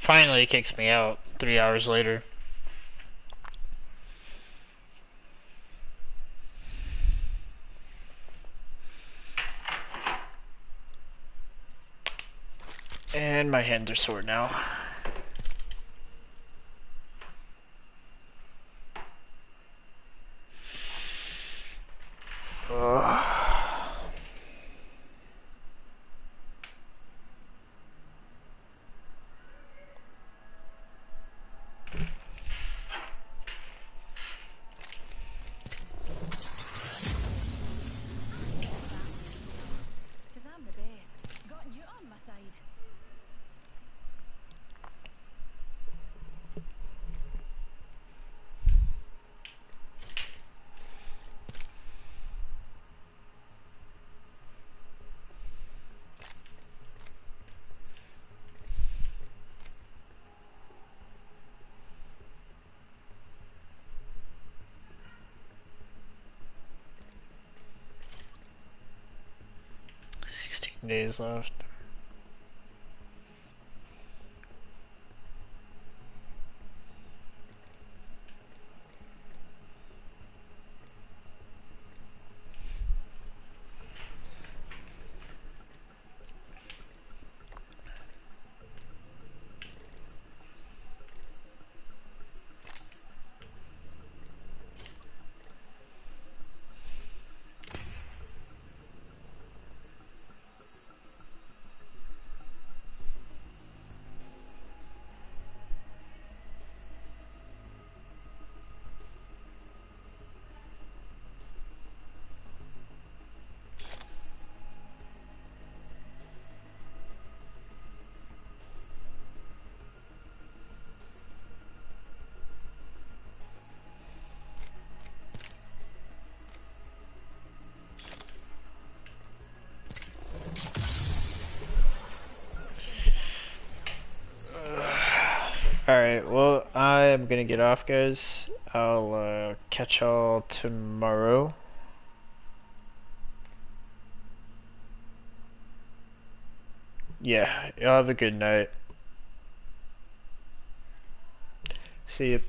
Finally kicks me out 3 hours later. And my hands are sore now. Ugh. Because I'm the best. Got you on my side. Days left. Alright, well, I am gonna get off, guys. I'll catch y'all tomorrow. Yeah, y'all have a good night. See you.